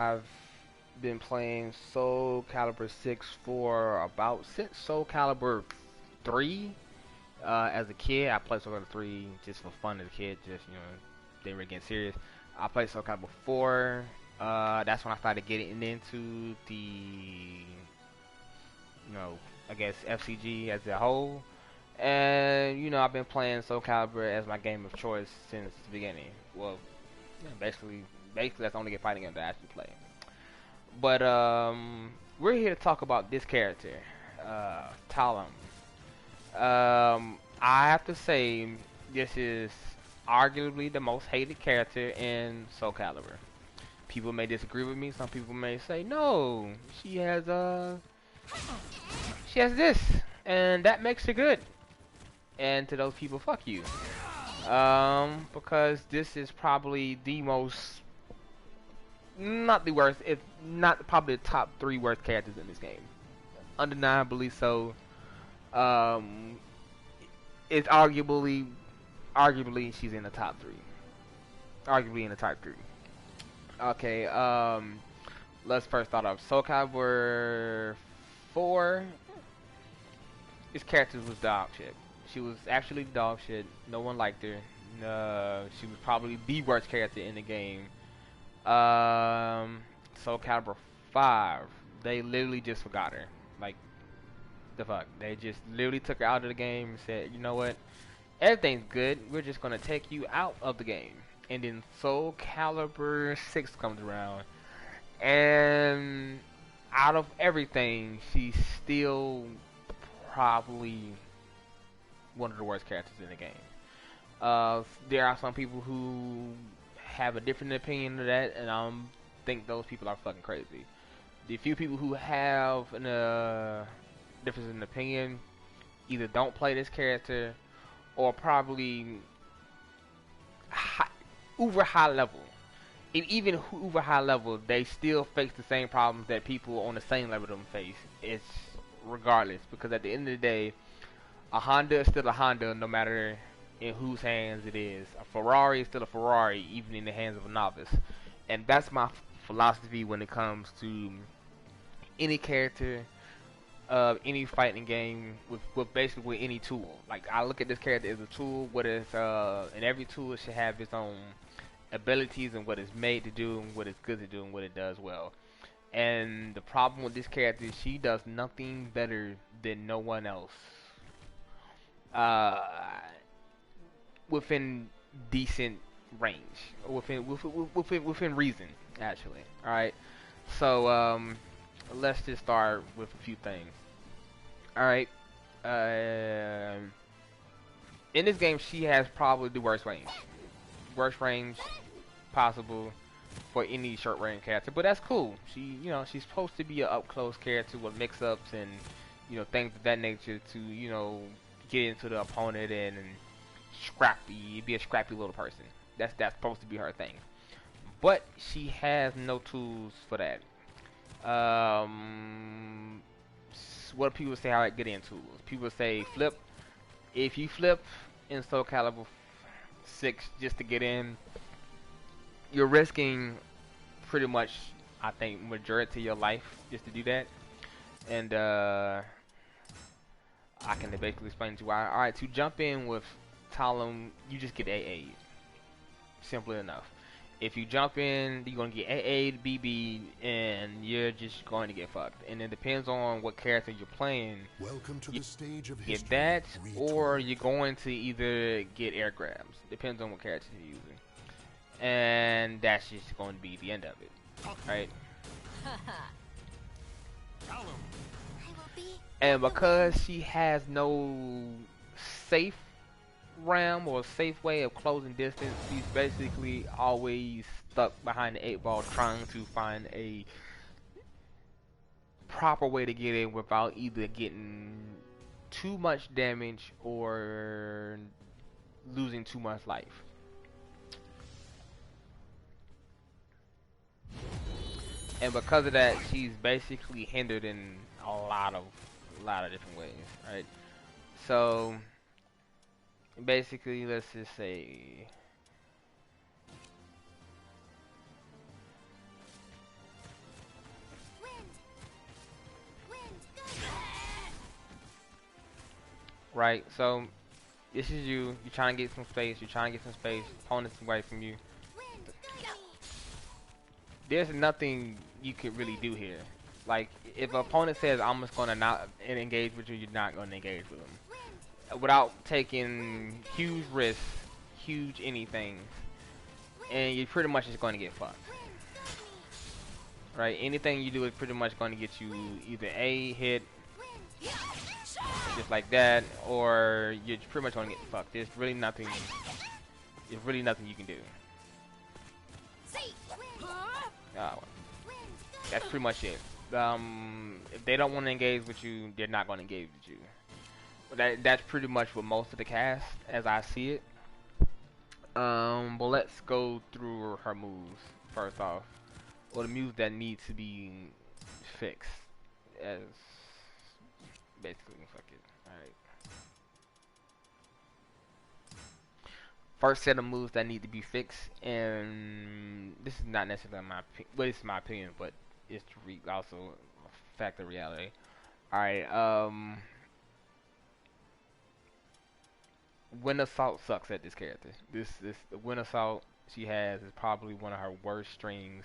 I've been playing Soul Calibur 6 for about since Soul Calibur 3. As a kid, I played Soul Calibur 3 just for fun as a kid, just didn't really get serious. I played Soul Calibur 4. That's when I started getting into the, I guess FCG as a whole. And I've been playing Soul Calibur as my game of choice since the beginning. Well, basically that's the only fighting game that I actually play. But we're here to talk about this character, Talim. I have to say this is arguably the most hated character in Soul Calibur. People may disagree with me. Some people may say no, she has she has this, and that makes her good. And to those people, fuck you. Because this is probably the most, not the worst, if not probably the top three worst characters in this game. Undeniably so. Um, it's arguably she's in the top three. Arguably in the top three. Okay. Let's first start off. Soul Calibur 4. This character was dog shit. She was actually dog shit. No one liked her. She was probably the worst character in the game. Soul Calibur 5. They literally just forgot her. Like, the fuck. They just literally took her out of the game and said, you know what? Everything's good. We're just gonna take you out of the game. And then Soul Calibur 6 comes around. And out of everything, she's still probably one of the worst characters in the game. There are some people who have a different opinion of that, and I think those people are fucking crazy. The few people who have a difference in opinion either don't play this character or probably uber high level. Even uber high level, they still face the same problems that people on the same level of them face. It's regardless, because at the end of the day, a Honda is still a Honda no matter in whose hands it is. A Ferrari is still a Ferrari even in the hands of a novice. And that's my philosophy when it comes to any character of any fighting game with basically any tool. Like, I look at this character as a tool, and every tool should have its own abilities and what it's made to do and what it's good to do and what it does well. And the problem with this character is she does nothing better than no one else. Uh, Within decent range, within reason, actually. All right. So let's just start with a few things. All right. In this game, she has probably the worst range possible for any short range character. But that's cool. She's supposed to be an up close character with mix-ups and things of that nature to get into the opponent and be a scrappy little person. That's supposed to be her thing. But she has no tools for that. What people say how I get in tools. People say flip. If you flip in Soul Calibur 6 just to get in, you're risking pretty much, I think, majority of your life just to do that. And I can basically explain to you why. Alright, to jump in with Talim, you just get AA. Simply enough. If you jump in, you're going to get AA, BB, and you're just going to get fucked. And it depends on what character you're playing. Welcome to the stage of get history. that, or you're going to either get air grabs. Depends on what character you're using. And that's just going to be the end of it. Right? And because she has no safe realm or safe way of closing distance, she's basically always stuck behind the 8 ball trying to find a proper way to get in without either getting too much damage or losing too much life. And because of that, she's basically hindered in a lot of different ways, right? So basically, let's just say right? So this is you. You're trying to get some space. You're trying to get some space. Opponent's away from you. There's nothing you could really do here. Like, if an opponent says, I'm just gonna not engage with you, you're not gonna engage with them. Without taking huge risks, huge anything, and you're pretty much just gonna get fucked. Right? Anything you do is pretty much gonna get you either A, hit, just like that, or you're pretty much gonna get fucked. There's really nothing you can do. That's pretty much it. If they don't want to engage with you, they're not going to engage with you. That's pretty much what most of the cast, as I see it. But let's go through her moves first off, or the moves that need to be fixed. As basically, fuck it. All right. First set of moves that need to be fixed, and this is not necessarily my opinion, but it's my opinion, but it's also a fact of reality. Alright, Wind Assault sucks at this character. This the Wind Assault she has is probably one of her worst strings.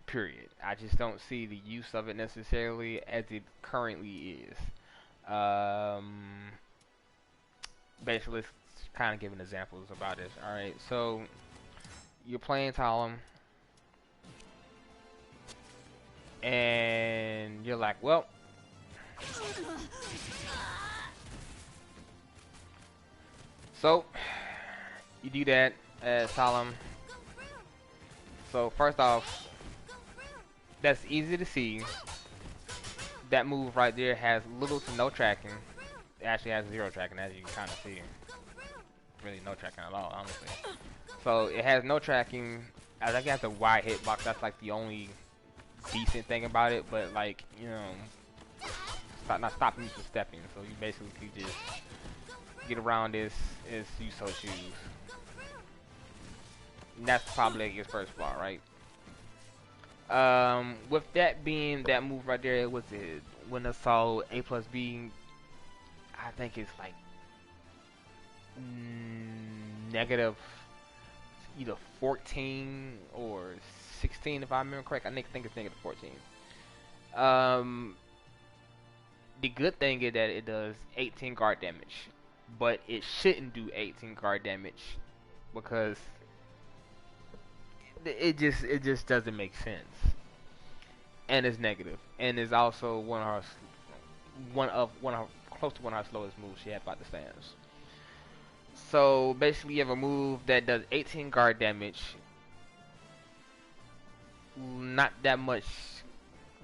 Period. I just don't see the use of it necessarily as it currently is. Basically, let's kind of giving examples about this. Alright, so you're playing Talim, and you're like, well, so you do that as Talim. So first off, that's easy to see. That move right there has little to no tracking. It actually has 0 tracking, as you can kind of see. Really no tracking at all, honestly. So it has no tracking. I think it has a wide hitbox. That's like the only decent thing about it. But like, you know, not stopping you from stepping. So you basically just get around this as you so choose. And that's probably his first flaw, right? With that being that move right there, was it Wind Assault A+B? I think it's like negative either 14 or 16 if I remember correct. I think it's negative 14. The good thing is that it does 18 guard damage, but it shouldn't do 18 guard damage because it just doesn't make sense, and it's negative, and it's also one of her close to one of her slowest moves she had about the stands. So basically, you have a move that does 18 guard damage, not that much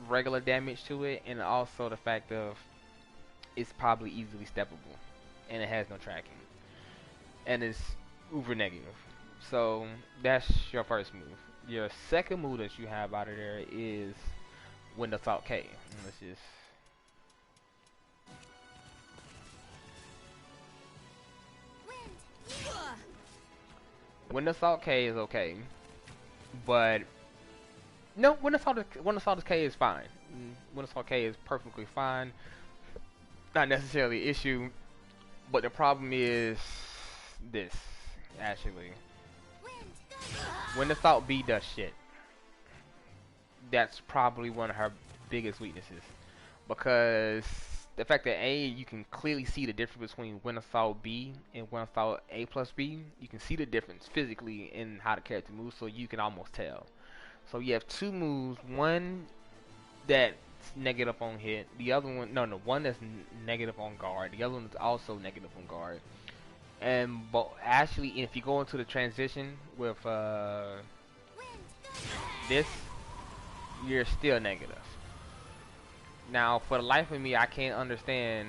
regular damage to it, and also the fact of it's probably easily steppable, and it has no tracking, and it's uber negative. So that's your first move. Your second move that you have out of there is Wind Assault K. Let's just Wind Assault K is okay, but no, Wind Assault K is fine. Wind Assault K is perfectly fine. Not necessarily an issue, but the problem is this, actually. Wind Assault B does shit. That's probably one of her biggest weaknesses, because the fact that you can clearly see the difference between Wind Assault B and Wind Assault A+B. You can see the difference physically in how the character moves, so you can almost tell. So you have two moves, one that's negative on hit, the other one, one that's negative on guard, the other one is also negative on guard. And but actually, if you go into the transition with this, you're still negative. Now, for the life of me, I can't understand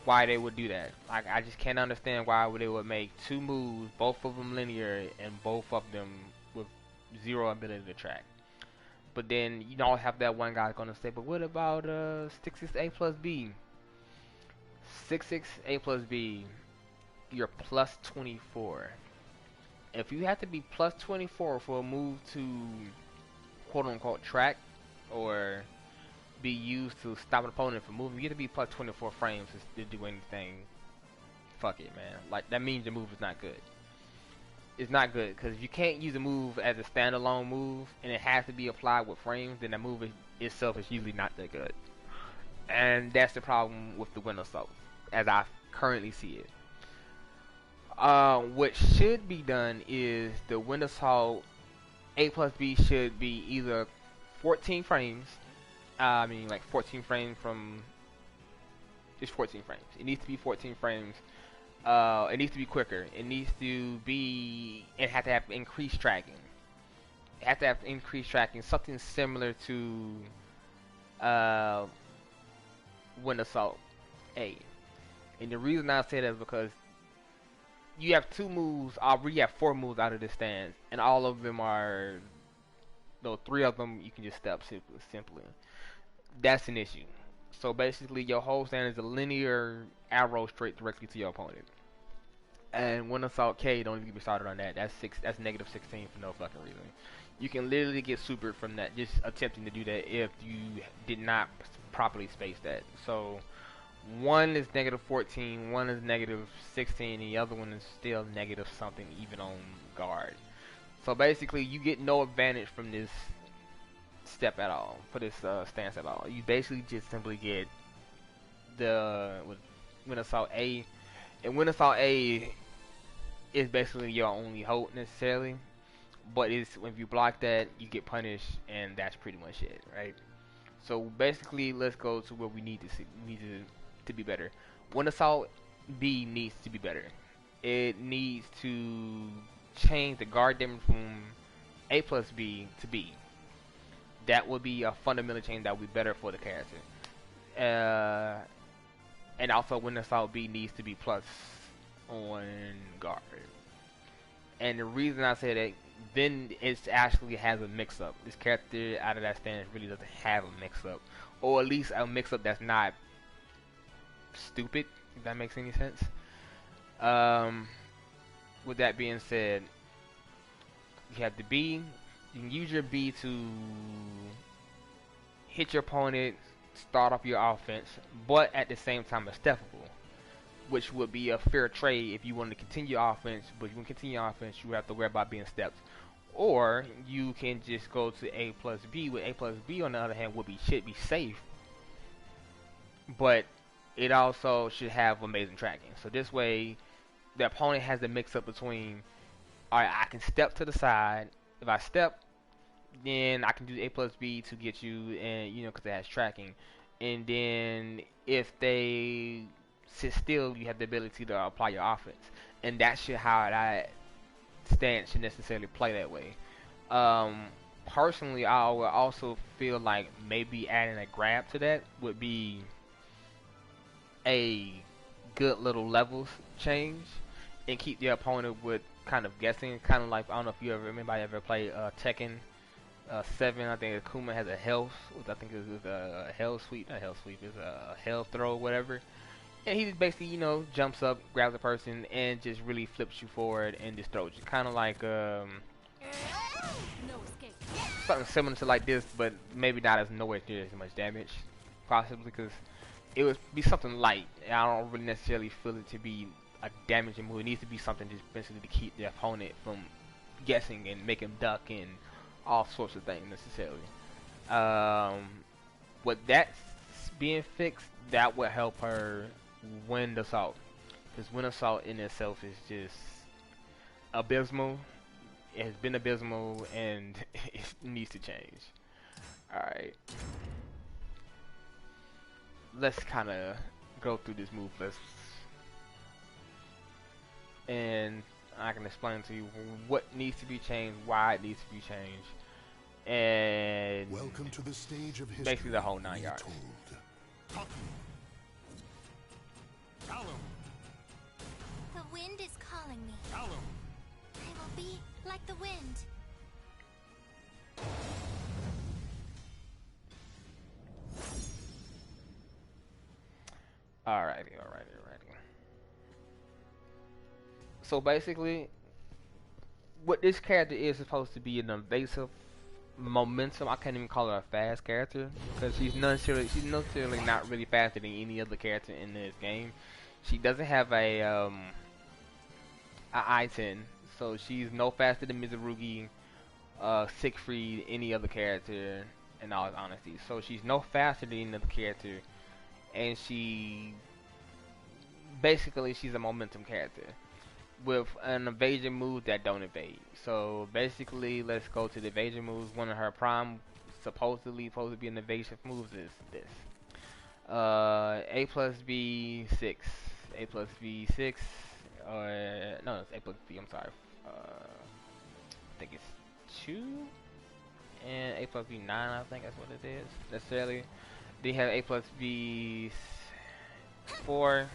why they would do that. Like, I just can't understand why they would make two moves, both of them linear, and both of them with 0 ability to track. But then you don't have that one guy gonna say, but what about 6-6 A+B? 6-6 A+B, you're plus 24. If you have to be plus 24 for a move to quote unquote track or be used to stop an opponent from moving, you have to be plus 24 frames to do anything. Fuck it, man. Like, that means the move is not good. It's not good, because if you can't use a move as a standalone move, and it has to be applied with frames, then that move itself is usually not that good. And that's the problem with the Wind Assault, as I currently see it. What should be done is the Wind Assault A plus B should be either 14 frames. I mean, like 14 frames from. It's 14 frames. It needs to be 14 frames. It needs to be quicker. It needs to be. It has to have increased tracking. It has to have increased tracking. Something similar to Wind Assault A. And the reason I say that is because you have two moves, you have four moves out of this stance, and all of them are, no, three of them you can just step simply. That's an issue. So basically, your whole stand is a linear arrow straight directly to your opponent. And Wind Assault K, don't even get me started on that. That's negative 16 for no fucking reason. You can literally get supered from that, just attempting to do that if you did not properly space that. So one is negative 14, one is negative 16, and the other one is still negative something even on guard. So basically, you get no advantage from this step at all, for this stance at all. You basically just simply get the Wind Assault A, and Wind Assault A is basically your only hope necessarily. But it's when you block that, you get punished, and that's pretty much it, right? So basically, let's go to what we need to see. We need to be better. Wind Assault B needs to be better. It needs to change the guard damage from A plus B to B. That would be a fundamental change that would be better for the character. And also, Wind Assault B needs to be plus on guard. And the reason I say that, then it actually has a mix-up. This character out of that stance really doesn't have a mix-up, or at least a mix-up that's not stupid, if that makes any sense. With that being said, you have the B. You can use your B to hit your opponent, start off your offense, but at the same time it's steppable, which would be a fair trade if you want to continue offense. But you want to continue offense, you have to worry about being stepped. Or you can just go to A plus B. With A plus B, on the other hand, should be safe, but it also should have amazing tracking. So this way, the opponent has the mix up between, alright, I can step to the side. If I step, then I can do A plus B to get you, and because it has tracking. And then if they sit still, you have the ability to apply your offense, and that's how that stance should necessarily play that way. Personally, I would also feel like maybe adding a grab to that would be a good little levels change, and keep the opponent with kind of guessing, kind of like, I don't know if anybody ever played Tekken 7. I think Akuma has a health, I think it's a hell sweep, not hell sweep, it's a hell throw, whatever. And he just basically, jumps up, grabs a person, and just really flips you forward and just throws you. Kind of like something similar to like this, but maybe not as nowhere near as much damage, possibly, because it would be something light. I don't really necessarily feel it to be a damaging move. It needs to be something just basically to keep the opponent from guessing and make him duck and all sorts of things necessarily. With that being fixed, that would help her Wind Assault, because Wind Assault in itself is just abysmal. It has been abysmal, and it needs to change. Alright, let's kind of go through this move list, and I can explain to you what needs to be changed, why it needs to be changed, and welcome to the stage of history, basically the whole 9 yards. The wind is calling me. I will be like the wind. Alrighty. So basically, what this character is supposed to be an evasive momentum. I can't even call her a fast character because she's necessarily not really faster than any other character in this game. She doesn't have a I-10, so she's no faster than Mizurugi, Siegfried, any other character. In all honesty, so she's no faster than any other character, and she's a momentum character with an evasion move that don't evade. So basically, let's go to the evasion moves. One of her prime supposedly supposed to be an evasion moves is this. A plus B 6. A plus B 6. Or no, it's A plus B. I'm sorry. I think it's 2 and A plus B 9. I think that's what it is necessarily. Then you have A plus B 4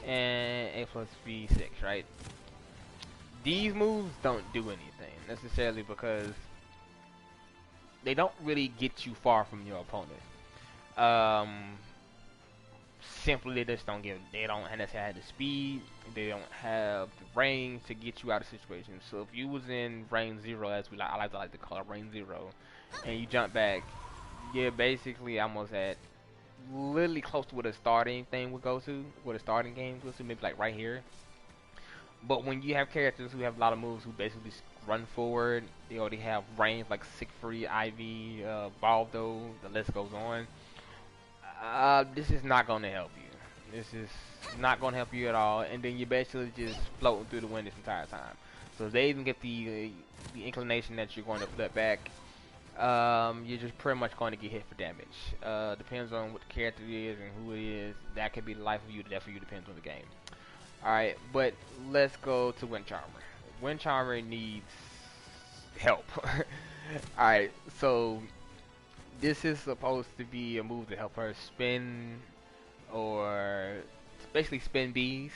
and A plus B 6, right? These moves don't do anything necessarily because they don't really get you far from your opponent. Simply they just don't they don't necessarily have the speed, they don't have the range to get you out of situations. So if you was in range 0, as I like to call it, range 0, and you jump back, you're basically almost at literally close to where the starting thing would go to, where the starting game goes to, maybe like right here. But when you have characters who have a lot of moves who basically run forward, they already have range like Siegfried, Ivy, Baldo, the list goes on. This is not going to help you. This is not going to help you at all, and then you're basically just floating through the wind this entire time. So if they even get the inclination that you're going to flip back, you're just pretty much going to get hit for damage. Depends on what the character is and who it is. That could be the life of you, the death of you, depends on the game. Alright, but let's go to Wind Charmer. Wind Charmer needs help. Alright, so this is supposed to be a move to help her spin, or basically spin bees,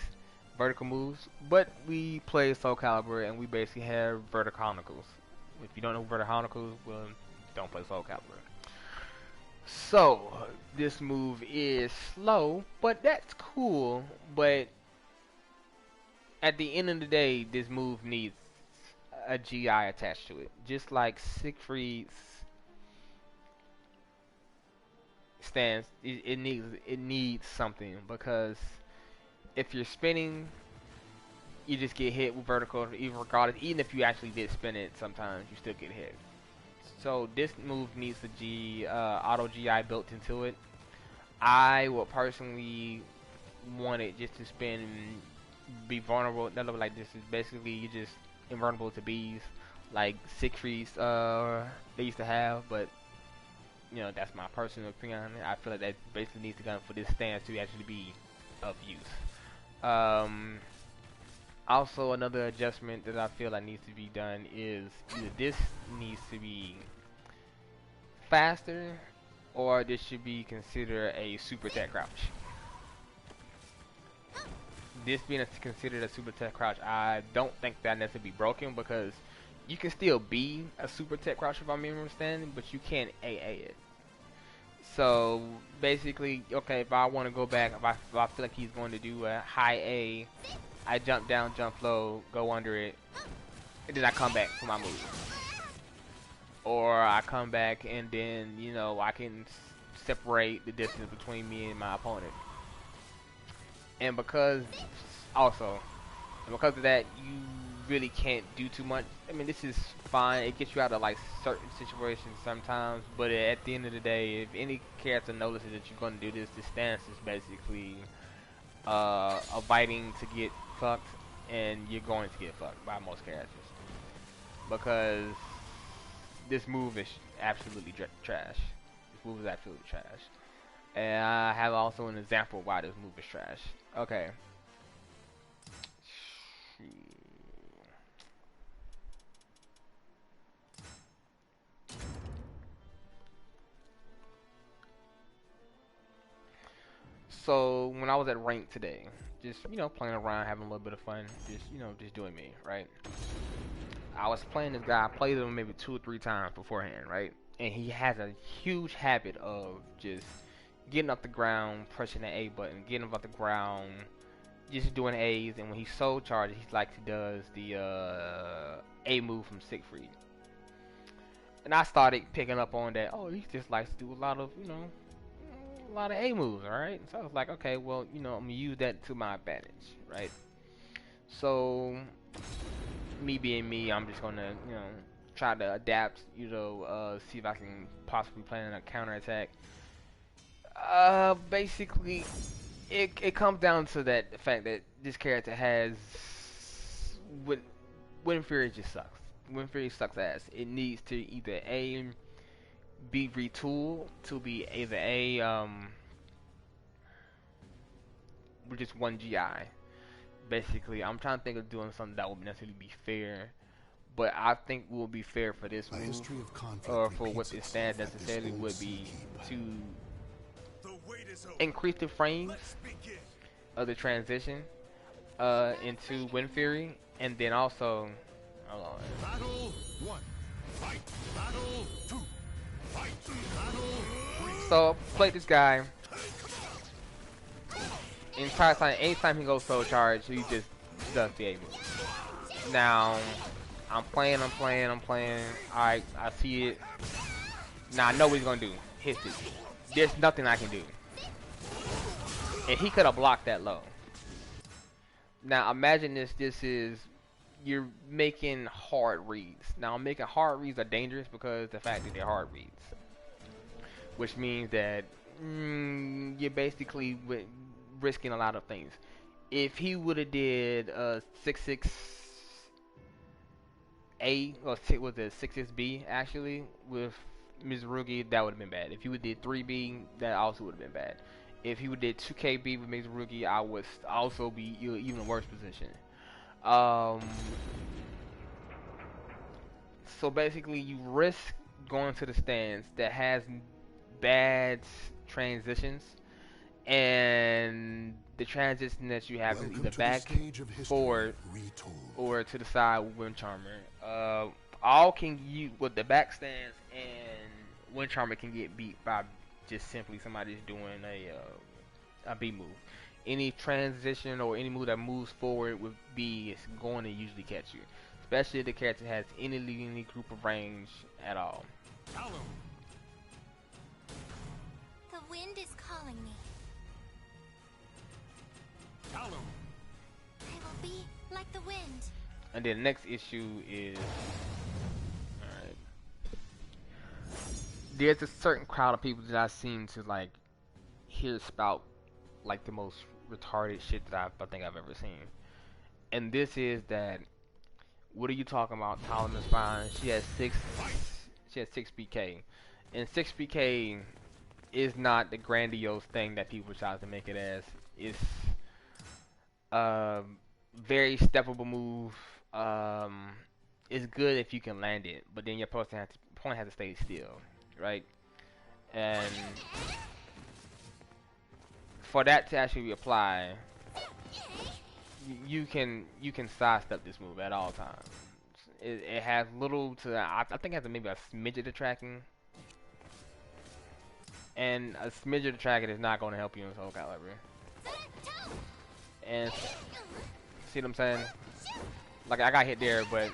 vertical moves. But we play Soulcalibur and we basically have verticonicals. If you don't know verticonicals, well, don't play Soulcalibur. So this move is slow, but that's cool. But at the end of the day, this move needs a GI attached to it, just like Siegfried's stance. It needs something, because if you're spinning, you just get hit with vertical, even if you actually did spin it, sometimes you still get hit. So this move needs the auto GI built into it. I would personally want it just to spin, be vulnerable. That look like this is basically you just invulnerable to bees, like Siegfried's they used to have, but you know, that's my personal opinion on it. I feel like that basically needs to come for this stance to actually be of use. Also, another adjustment that I feel like needs to be done is either this needs to be faster, or this should be considered a super tech crouch. This being considered a super tech crouch, I don't think that needs to be broken, because you can still be a super tech crouch if I'm understanding, but you can't AA it. So basically, okay, if I want to go back, if I feel like he's going to do a high A, I jump down, jump low, go under it, and then I come back for my move. Or I come back and then, you know, I can separate the distance between me and my opponent. And because of that, you really can't do too much. I mean, this is fine. It gets you out of like certain situations sometimes, but at the end of the day, if any character notices that you're going to do this, this stance is basically avoiding to get fucked, and you're going to get fucked by most characters, because this move is absolutely trash. This move is absolutely trash. And I have also an example why this move is trash. Okay. So when I was at rank today, just, you know, playing around, having a little bit of fun, just, you know, just doing me, right? I was playing this guy. I played him maybe 2 or 3 times beforehand, right? And he has a huge habit of just getting off the ground, pressing the A button, getting off the ground, just doing A's. And when he's soul charged, he does the A move from Siegfried. And I started picking up on that. Oh, he just likes to do a lot of, a lot of A moves, all right? So I was like, okay, well, I'm gonna use that to my advantage, right? So me being me, I'm just gonna, try to adapt, see if I can possibly plan a counterattack. Basically, it comes down to the fact that this character has Wind Fury just sucks. Wind Fury sucks ass. It needs to either be retooled to be either with just one GI. Basically, I'm trying to think of doing something that would necessarily be fair, but I think will be fair for this move, or for what this stand necessarily would be to increase the frames of the transition into Wind Fury, and then also, hold on. Battle 1. Fight. Battle 2. Fight. Battle 3. So play this guy. Anytime he goes full charge, he just does the A move. Now, I'm playing. Alright, I see it. Now I know what he's gonna do. Hits it. There's nothing I can do. And he could have blocked that low. Now imagine this is, you're making hard reads. Now making hard reads are dangerous because the fact that they're hard reads. Which means that you're basically risking a lot of things. If he would have did 6-6 A, or was it 6-6 B actually with Mizurugi, that would have been bad. If he would have did 3B, that also would have been bad. If he would did 2KB with Mizurugi, I would also be even worse position. So basically, you risk going to the stance that has bad transitions, and the transition that you have is either back, forward, or to the side with Wind Charmer. All can you with the back stance, and Wind Charmer can get beat by just simply somebody's doing a B move. Any transition or any move that moves forward with B is going to usually catch you, especially if the character has any group of range at all. Talim. The wind is calling me. Talim. I will be like the wind. And then the next issue is, alright, there's a certain crowd of people that I seem to like hear spout like the most retarded shit that I think I've ever seen. And this is that, what are you talking about? Talim is fine. She has 6 BK. And 6 BK is not the grandiose thing that people try to make it as. It's very steppable move. It's good if you can land it, but then your opponent has to stay still, right? And for that to actually apply, you can sidestep this move at all times. It has little to, I think it has maybe a smidget of tracking, and a smidget of tracking is not going to help you in Soulcalibur. And see what I'm saying? Like, I got hit there, but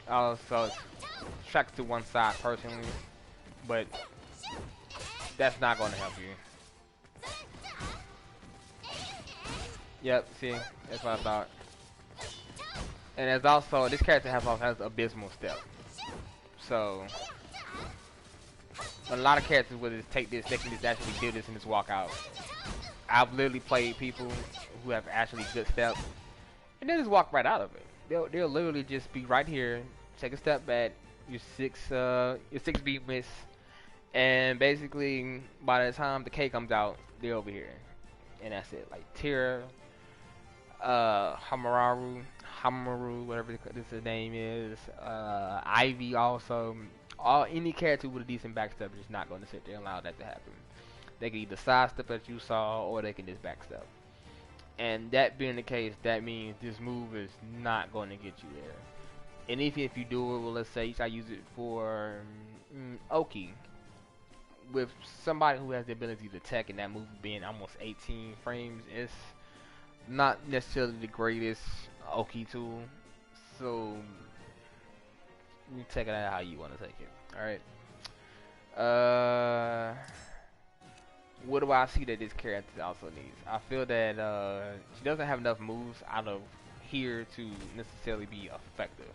also tracks to one side personally, but that's not going to help you. Yep, see, that's what I thought. And there's also, this character has abysmal step. So a lot of characters will just take this, they can just actually do this and just walk out. I've literally played people who have actually good steps, and they just walk right out of it. They'll literally just be right here, take a step back, your 6B miss, and basically by the time the K comes out, they're over here, and that's it. Like Tira, Hamaru, whatever this name is, Ivy also. Any character with a decent backstep is not going to sit there and allow that to happen. They can either sidestep as you saw, or they can just backstep. And that being the case, that means this move is not going to get you there. And even if you do it, well, let's say you try to use it for Oki, with somebody who has the ability to tech, and that move being almost 18 frames, it's not necessarily the greatest Oki tool. So You take it out how you want to take it. All right. What do I see that this character also needs? I feel that she doesn't have enough moves out of here to necessarily be effective.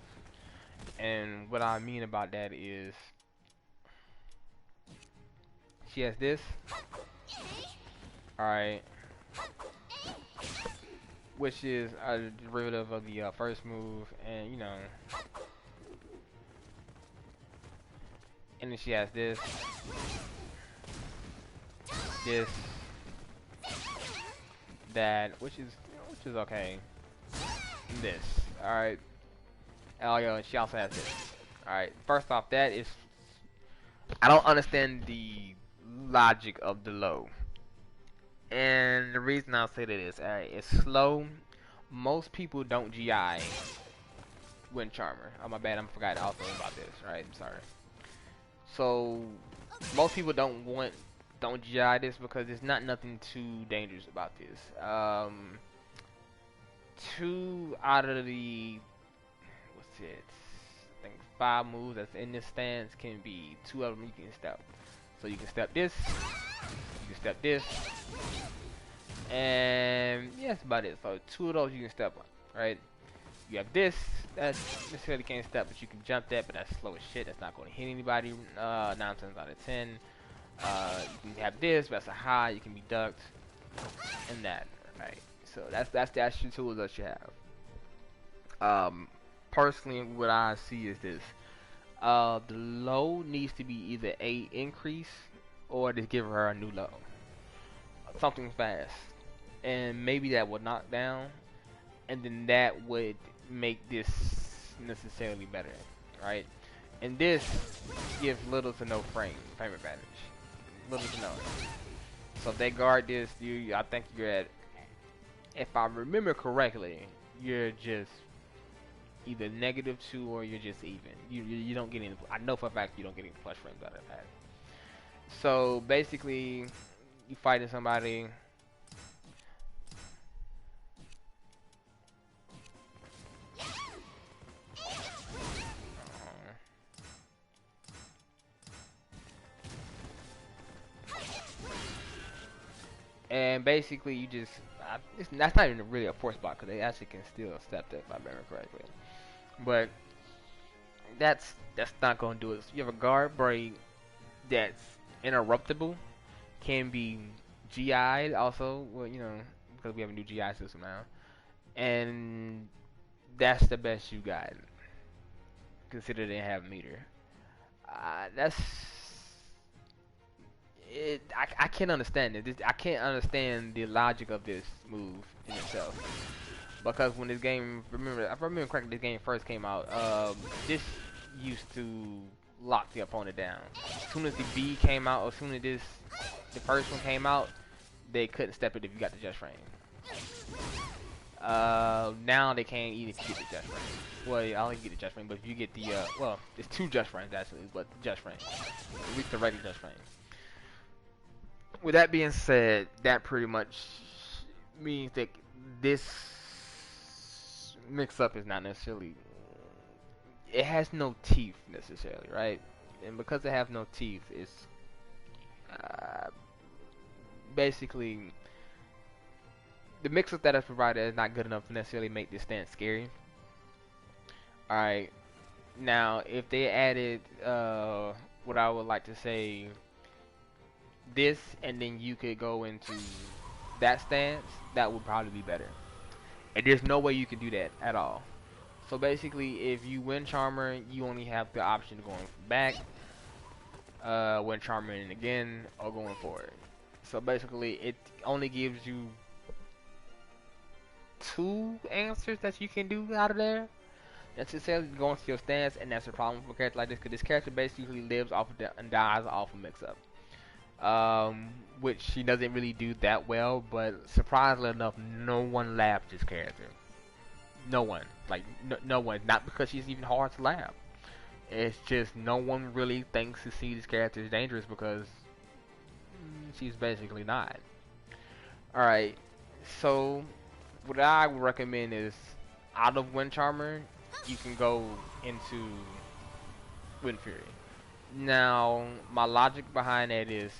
And what I mean about that is she has this. Alright. Which is a derivative of the first move, and you know. And then she has this. This. That, which is okay. And this. Alright. Oh yeah, and she also has this. Alright, first off, that is, I don't understand the logic of the low. And the reason I'll say that is, alright, it's slow. Most people don't GI Wind Charmer. Oh my bad, I forgot also about this. Alright, I'm sorry. So most people don't GI this because there's not nothing too dangerous about this. 2 out of the, what's it? I think 5 moves that's in this stance can be 2 of them you can step. So you can step this, you can step this, and yeah, that's about it. So 2 of those you can step on, right? You have this, that necessarily can't step, but you can jump that, but that's slow as shit. That's not going to hit anybody 9 times out of 10. You can have this, but that's a high. You can be ducked, and that, right? So that's the extra tools that you have. Personally, what I see is this: the low needs to be either a increase or just give her a new low, something fast, and maybe that would knock down, and then that would make this necessarily better, right? And this gives little to no frame advantage, little to no. So if they guard this, I think you're at, if I remember correctly, you're just either -2 or you're just even. You don't get any. I know for a fact you don't get any plus frames out of that. So basically, you fighting somebody. And basically, you just that's not even really a force block because they actually can still step that if I remember correctly. But that's not gonna do it. So you have a guard break that's interruptible, can be GI'd also. Well, you know, because we have a new GI system now, and that's the best you got. Consider they have meter. That's it. I can't understand it. I can't understand the logic of this move in itself. Because when this game, if I remember correctly, this game first came out, this used to lock the opponent down. As soon as the B came out, as soon as the first one came out, they couldn't step it if you got the just frame. Now they can't even get the just frame. Well, I only get the just frame, but if you get the, well, it's 2 just frames actually, but just frame. At least the regular just frame. With that being said, that pretty much means that this mix-up is not necessarily, it has no teeth necessarily, right? And because it has no teeth, it's basically the mix-up that is provided is not good enough to necessarily make this stance scary. Alright, now if they added what I would like to say, this, and then you could go into that stance, that would probably be better. And there's no way you could do that at all. So basically, if you Wind Charmer, you only have the option of going back, Wind Charmer in again, or going forward. So basically, it only gives you 2 answers that you can do out of there. Necessarily going to your stance, and that's the problem for a character like this, because this character basically lives off of and dies off of mix-up. Which she doesn't really do that well, but surprisingly enough, no one laughs this character. No one. Like, no one. Not because she's even hard to laugh. It's just no one really thinks to see this character is dangerous because she's basically not. Alright, so what I would recommend is, out of Wind Charmer, you can go into Wind Fury. Now, my logic behind that is,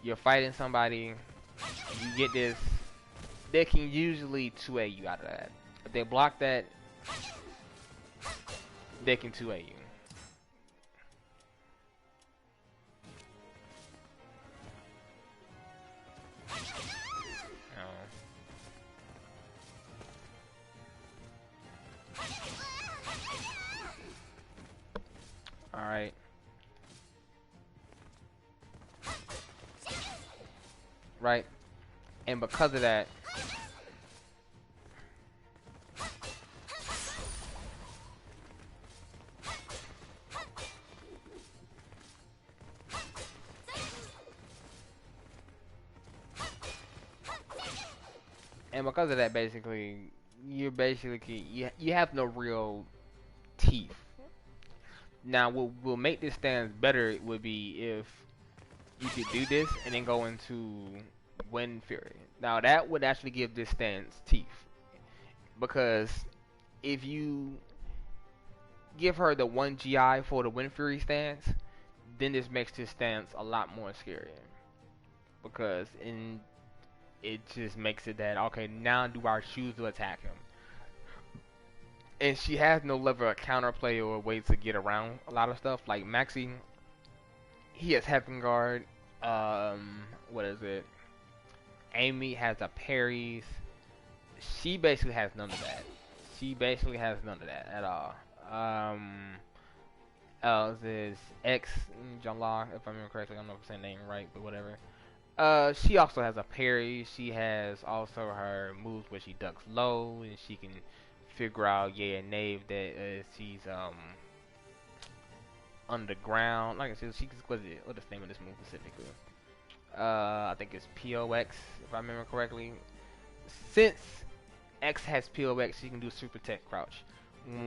you're fighting somebody, you get this, they can usually 2A you out of that. If they block that, they can 2A you. Alright. Right. And because of that, basically, you have no real teeth. Now, what will make this stance better would be if you could do this and then go into Wind Fury. Now, that would actually give this stance teeth, because if you give her the 1 GI for the Wind Fury stance, then this makes this stance a lot more scary, because it just makes it that, okay, now do I choose to attack him? And she has no level of counterplay or way to get around a lot of stuff. Like Maxi, he has Heaven Guard. What is it? Amy has a parries. She basically has none of that. At all. This X Janla, if I remember correctly. I don't know if I'm saying the name right, but whatever. She also has a parry. She has also her moves where she ducks low and she can figure out and Nave that she's underground. Like I said, she can what's the name of this move specifically? I think it's POX if I remember correctly. Since X has POX, she can do super tech crouch.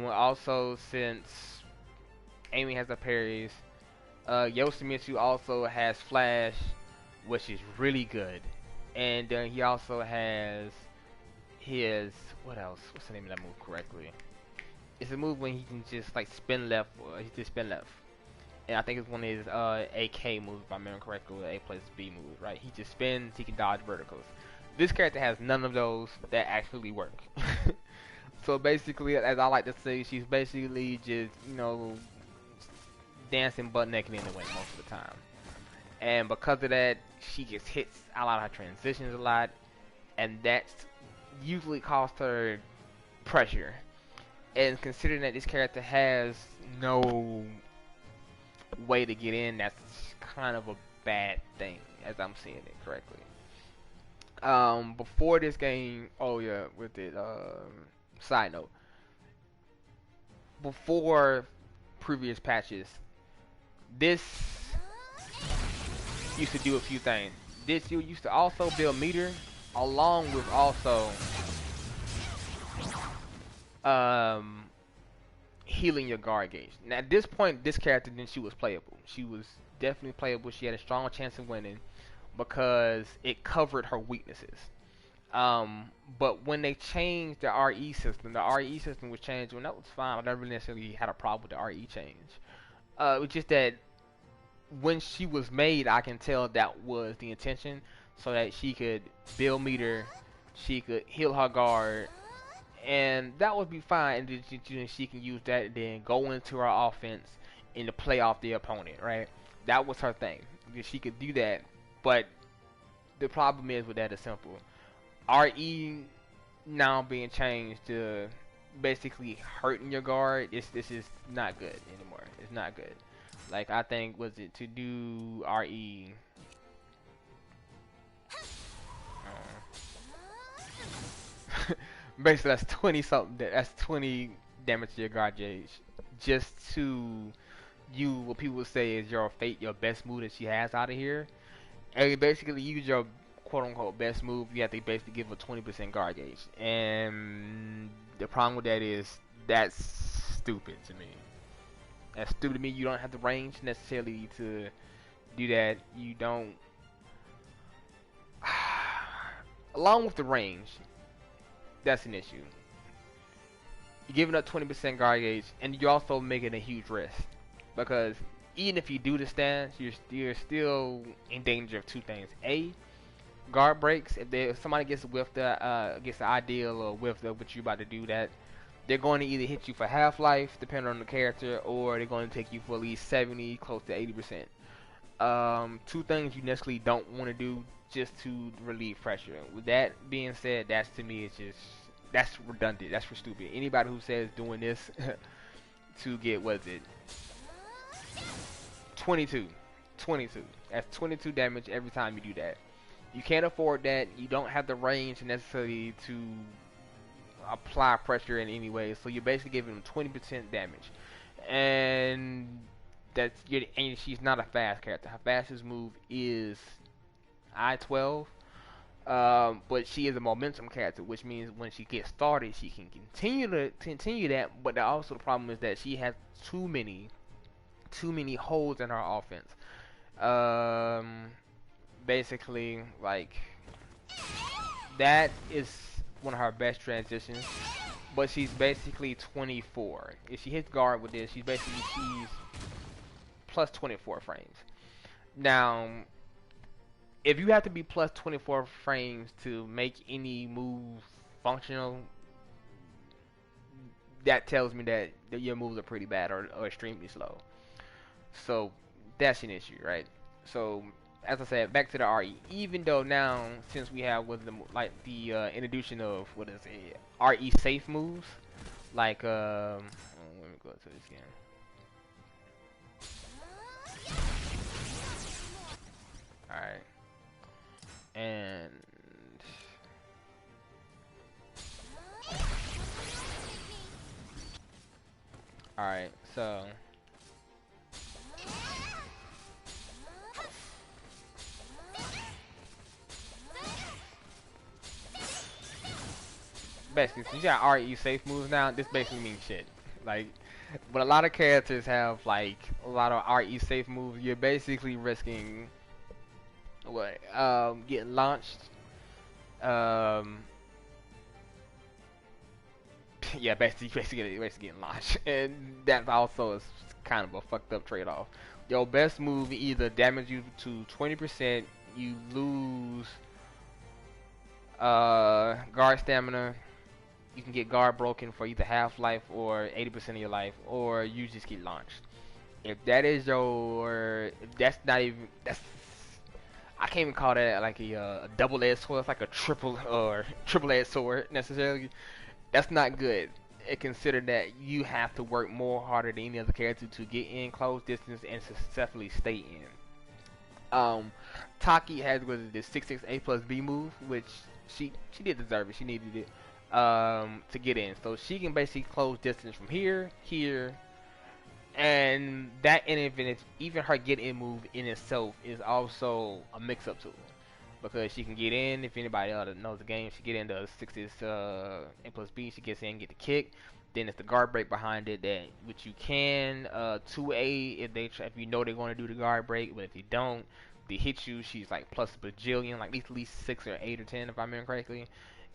Also, since Amy has the parries, Yoshimitsu also has flash, which is really good, and he also has his, what else? What's the name of that move correctly? It's a move when he can just like spin left, or he just spin left. And I think it's one of his AK moves, if I remember correctly, A plus B move, right? He just spins, he can dodge verticals. This character has none of those that actually work. So basically, as I like to say, she's basically just, dancing butt naked in the way most of the time. And because of that, she gets hits a lot of her transitions a lot, and that's usually cost her pressure. And considering that this character has no way to get in, that's kind of a bad thing, as I'm seeing it correctly. Before this game, side note, before previous patches, this used to do a few things. This used to also build meter, along with also healing your guard gauge. Now at this point, this character she was playable. She was definitely playable. She had a strong chance of winning because it covered her weaknesses. But when they changed the RE system, was changed, and that was fine. I never necessarily had a problem with the RE change. It was just that when she was made, I can tell that was the intention, so that she could build meter, she could heal her guard, and that would be fine. And then she can use that and then go into her offense and to play off the opponent, right? That was her thing. She could do that, but the problem is with that is simple. RE now being changed to basically hurting your guard. This is not good anymore. It's not good. Like, I think, was it to do RE? Basically, that's 20 something. That's 20 damage to your guard gauge. Just to you, what people would say is your fate, your best move that she has out of here. And you basically use your quote unquote best move. You have to basically give a 20% guard gauge. And the problem with that is that's stupid to me. That's stupid to me. You don't have the range necessarily to do that. You don't. Along with the range, that's an issue. You're giving up 20% guard gauge, and you're also making a huge risk. because even if you do the stance, you're still in danger of two things. A, guard breaks. If somebody gets gets the ideal or with what you about to do, that they're going to either hit you for half life, depending on the character, or they're going to take you for at least 70, close to 80%. Two things you necessarily don't want to do just to relieve pressure. With that being said, that's to me, that's redundant. That's for stupid. Anybody who says doing this to get, what is it, 22. That's 22 damage every time you do that. You can't afford that. You don't have the range necessarily to apply pressure in any way. So you're basically giving them 20% damage, and and she's not a fast character. Her fastest move is I-12. But she is a momentum character, which means when she gets started, she can continue that. But also the problem is that she has too many holes in her offense. Basically, like, that is one of her best transitions. But she's basically 24. If she hits guard with this, she's plus 24 frames. Now, if you have to be plus 24 frames to make any move functional, that tells me that your moves are pretty bad or extremely slow. So that's an issue, right? So as I said, back to the RE. Even though now, since we have with the introduction of what is it, RE safe moves, like let me go to this again. All right. And alright, so basically, since you got RE safe moves now, this basically means shit. Like, but a lot of characters have like a lot of RE safe moves. You're basically risking what? Getting launched. Yeah, basically getting launched, and that also is kind of a fucked up trade-off. Your best move either damage you to 20%, you lose guard stamina, you can get guard broken for either half life or 80% of your life, or you just get launched. If that is if that's not even, I can't even call that like a double-edged sword. It's like a triple-edged sword necessarily. That's not good. And consider that you have to work more harder than any other character to get in close distance and successfully stay in. Taki has the 668 plus B move, which she did deserve it. She needed it to get in. So she can basically close distance from here, and that even her get in move in itself is also a mix-up tool. Because she can get in, if anybody else knows the game, she get into 6 A plus B, she gets in, get the kick. Then it's the guard break behind it, that which you can 2A if you know they're going to do the guard break, but if you don't, they hit you. She's like plus a bajillion, like at least 6 or 8 or 10 if I remember correctly.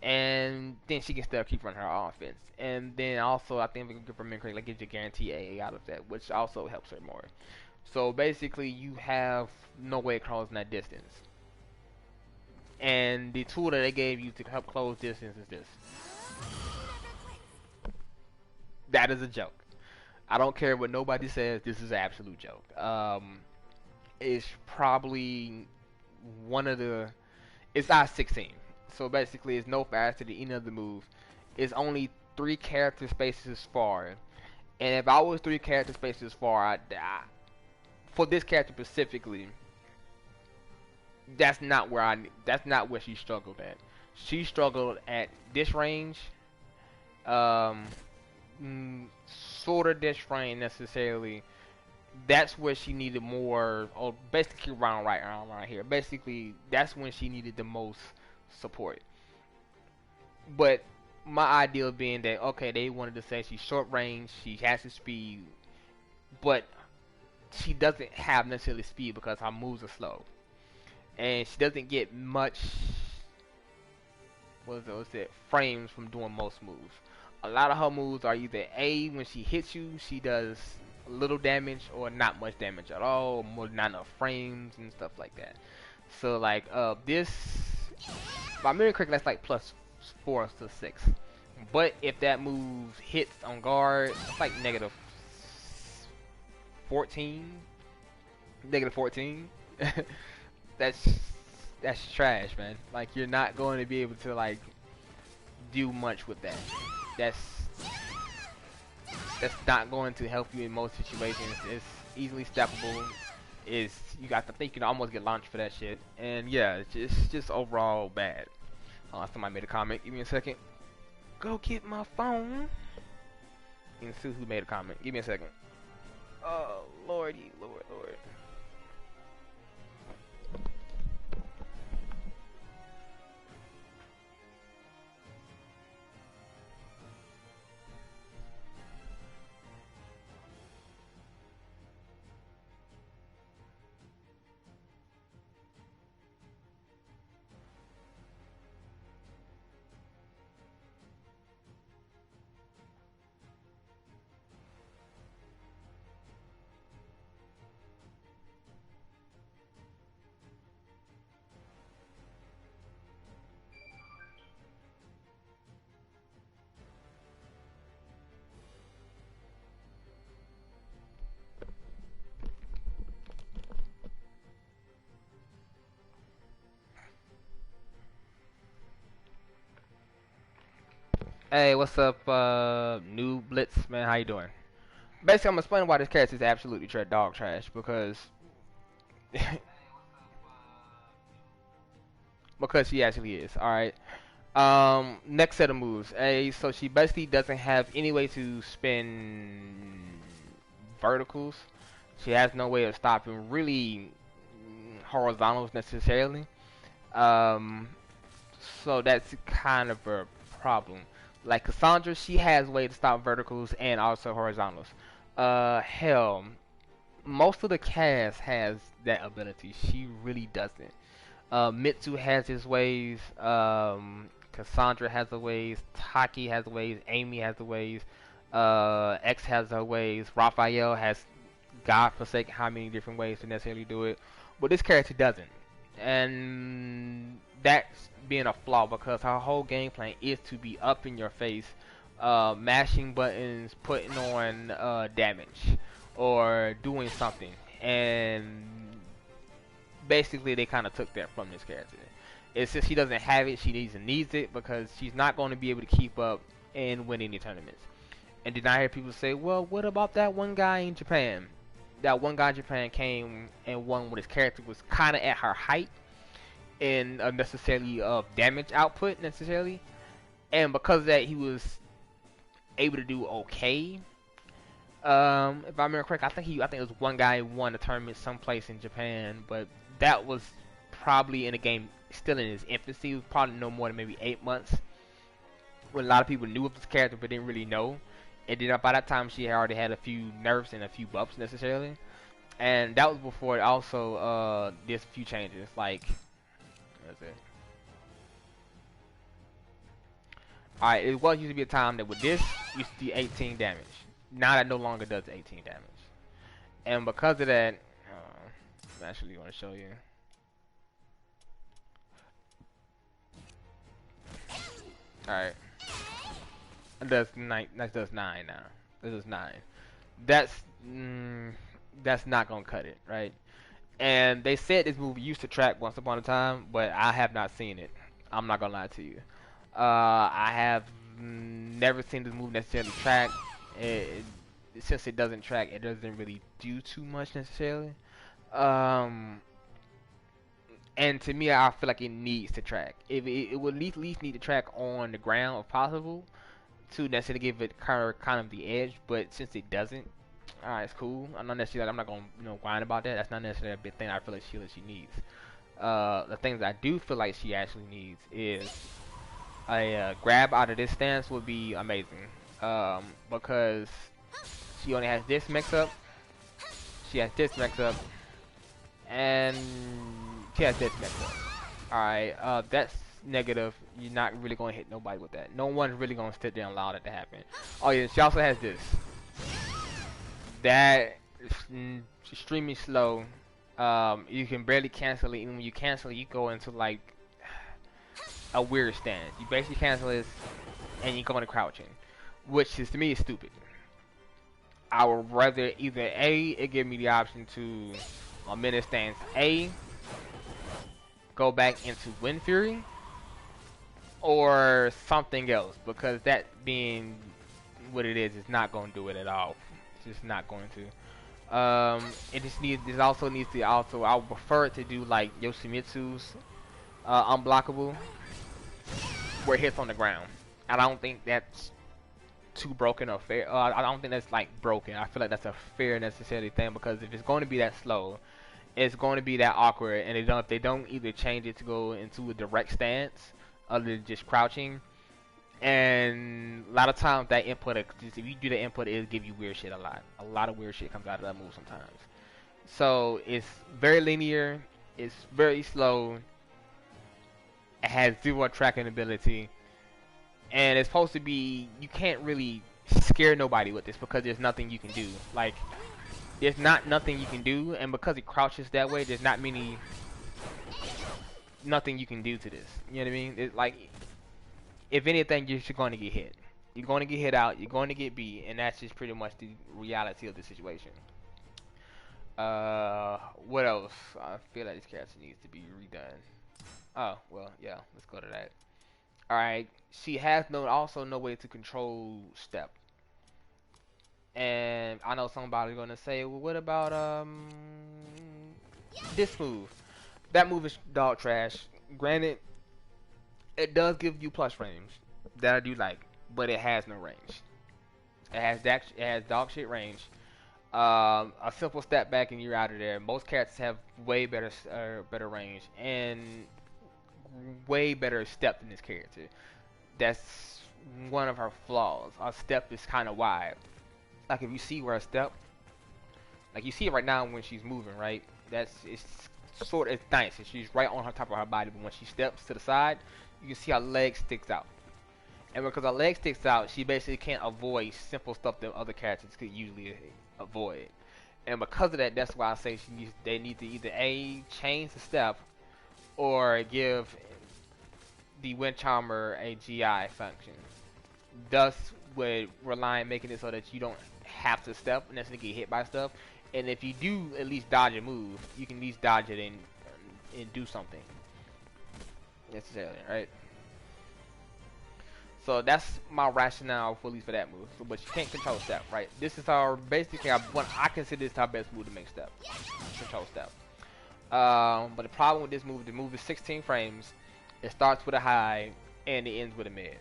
And then she can still keep running her offense. And then also, I think if I remember correctly, like gives you guarantee AA out of that, which also helps her more. So basically, you have no way of closing that distance. And the tool that they gave you to help close distance is this. That is a joke. I don't care what nobody says, this is an absolute joke. It's probably it's I-16. So basically, it's no faster than any other move. It's only 3 character spaces far. And if I was 3 character spaces far, for this character specifically, that's not where she struggled at. She struggled at this range, sort of this range necessarily. That's where she needed more, or basically around here. Basically, that's when she needed the most support. But my idea being that, okay, they wanted to say she's short range, she has the speed, but she doesn't have necessarily speed because her moves are slow. And she doesn't get much frames from doing most moves. A lot of her moves are either A, when she hits you, she does little damage or not much damage at all, more not enough frames and stuff like that. So like this, if I remember correctly, that's like +4 to 6. But if that move hits on guard, it's like -14, -14. that's that's trash, man. Like you're not going to be able to like do much with that. That's not going to help you in most situations. It's easily steppable. Is you got to think you can almost get launched for that shit. And yeah, it's just overall bad. Somebody made a comment. Give me a second. Go get my phone. You can see who made a comment. Give me a second. Oh lordy, lord. Hey, what's up, new Blitz, man? How you doing? Basically, I'm explaining why this character is absolutely dog trash because because she actually is. All right. Next set of moves. So she basically doesn't have any way to spin verticals. She has no way of stopping really horizontals necessarily. Um, so that's kind of a problem. Like Cassandra, she has a way to stop verticals and also horizontals. Hell, most of the cast has that ability. She really doesn't. Mitsu has his ways. Cassandra has the ways. Taki has the ways. Amy has the ways. X has her ways. Raphael has God forsake how many different ways to necessarily do it, but this character doesn't, and that's being a flaw because her whole game plan is to be up in your face, mashing buttons, putting on damage, or doing something, and basically they kind of took that from this character. It's since she doesn't have it, she needs it because she's not going to be able to keep up and win any tournaments. And then I hear people say, well, what about that one guy in Japan? That one guy in Japan came and won when his character was kind of at her height in necessarily of damage output necessarily, and because of that he was able to do okay. If I remember correct, I think it was one guy who won a tournament someplace in Japan, but that was probably in a game still in his infancy. It was probably no more than maybe 8 months when a lot of people knew of this character but didn't really know. And then by that time she already had a few nerfs and a few buffs necessarily, and that was before it also did a few changes. Like, that's it. Alright, it was used to be a time that with this used to do 18 damage. Now that no longer does 18 damage. And because of that, I'm actually going to show you. Alright. That does 9 now. This is 9. That's not going to cut it, right? And they said this movie used to track once upon a time, but I have not seen it. I'm not going to lie to you. I have never seen this movie necessarily track. Since it doesn't track, it doesn't really do too much necessarily. And to me, I feel like it needs to track. It would at least need to track on the ground if possible to necessarily give it kind of the edge. But since it doesn't, alright, it's cool. I'm not gonna whine about that. That's not necessarily a big thing I feel like she needs. The things I do feel like she actually needs is a grab out of this stance would be amazing. Because she only has this mix up. She has this mix up. And she has this mix up. Alright, that's negative. You're not really going to hit nobody with that. No one's really going to sit there and allow that to happen. Oh yeah, she also has this. That is extremely slow. You can barely cancel it, and when you cancel it, you go into like a weird stance. You basically cancel this, and you go into crouching, which is to me is stupid. I would rather either A, it give me the option to a minute stance A, go back into Wind Fury, or something else, because that being what it is not going to do it at all. It's just not going to. It just needs. This also needs to also. I would prefer it to do like Yoshimitsu's unblockable, where it hits on the ground. And I don't think that's too broken or fair. I don't think that's like broken. I feel like that's a fair necessary thing, because if it's going to be that slow, it's going to be that awkward, and if they don't either change it to go into a direct stance other than just crouching, and a lot of times that input, just if you do the input, it'll give you weird shit a lot. A lot of weird shit comes out of that move sometimes. So it's very linear, it's very slow, it has zero tracking ability, and it's supposed to be, you can't really scare nobody with this because there's nothing you can do. Like, there's nothing you can do, and because it crouches that way, there's not nothing you can do to this. You know what I mean? It's like, if anything, you're just going to get hit. You're going to get hit out, you're going to get beat, and that's just pretty much the reality of the situation. What else? I feel like this character needs to be redone. Oh, well, yeah, let's go to that. Alright, she has also no way to control step. And I know somebody's gonna say, well, what about this move? That move is dog trash. Granted, it does give you plus range that I do like, but it has no range. It has dog shit range. A simple step back and you're out of there. Most characters have way better range and way better step than this character. That's one of her flaws. Our step is kind of wide. Like if you see where I step, like you see it right now when she's moving, right? It's nice, and she's right on her top of her body. But when she steps to the side, you can see her leg sticks out. And because her leg sticks out, she basically can't avoid simple stuff that other characters could usually avoid. And because of that, that's why I say they need to either A, change the step, or give the Wind Charmer a GI function. Thus, would rely on making it so that you don't have to step and necessarily get hit by stuff. And if you do at least dodge a move, you can at least dodge it and do something necessarily, right? So that's my rationale for at least for that move. So, but you can't control step, right? This is our basically I consider this our best move to make step. Control step. But the problem with this move, the move is 16 frames. It starts with a high and it ends with a mid.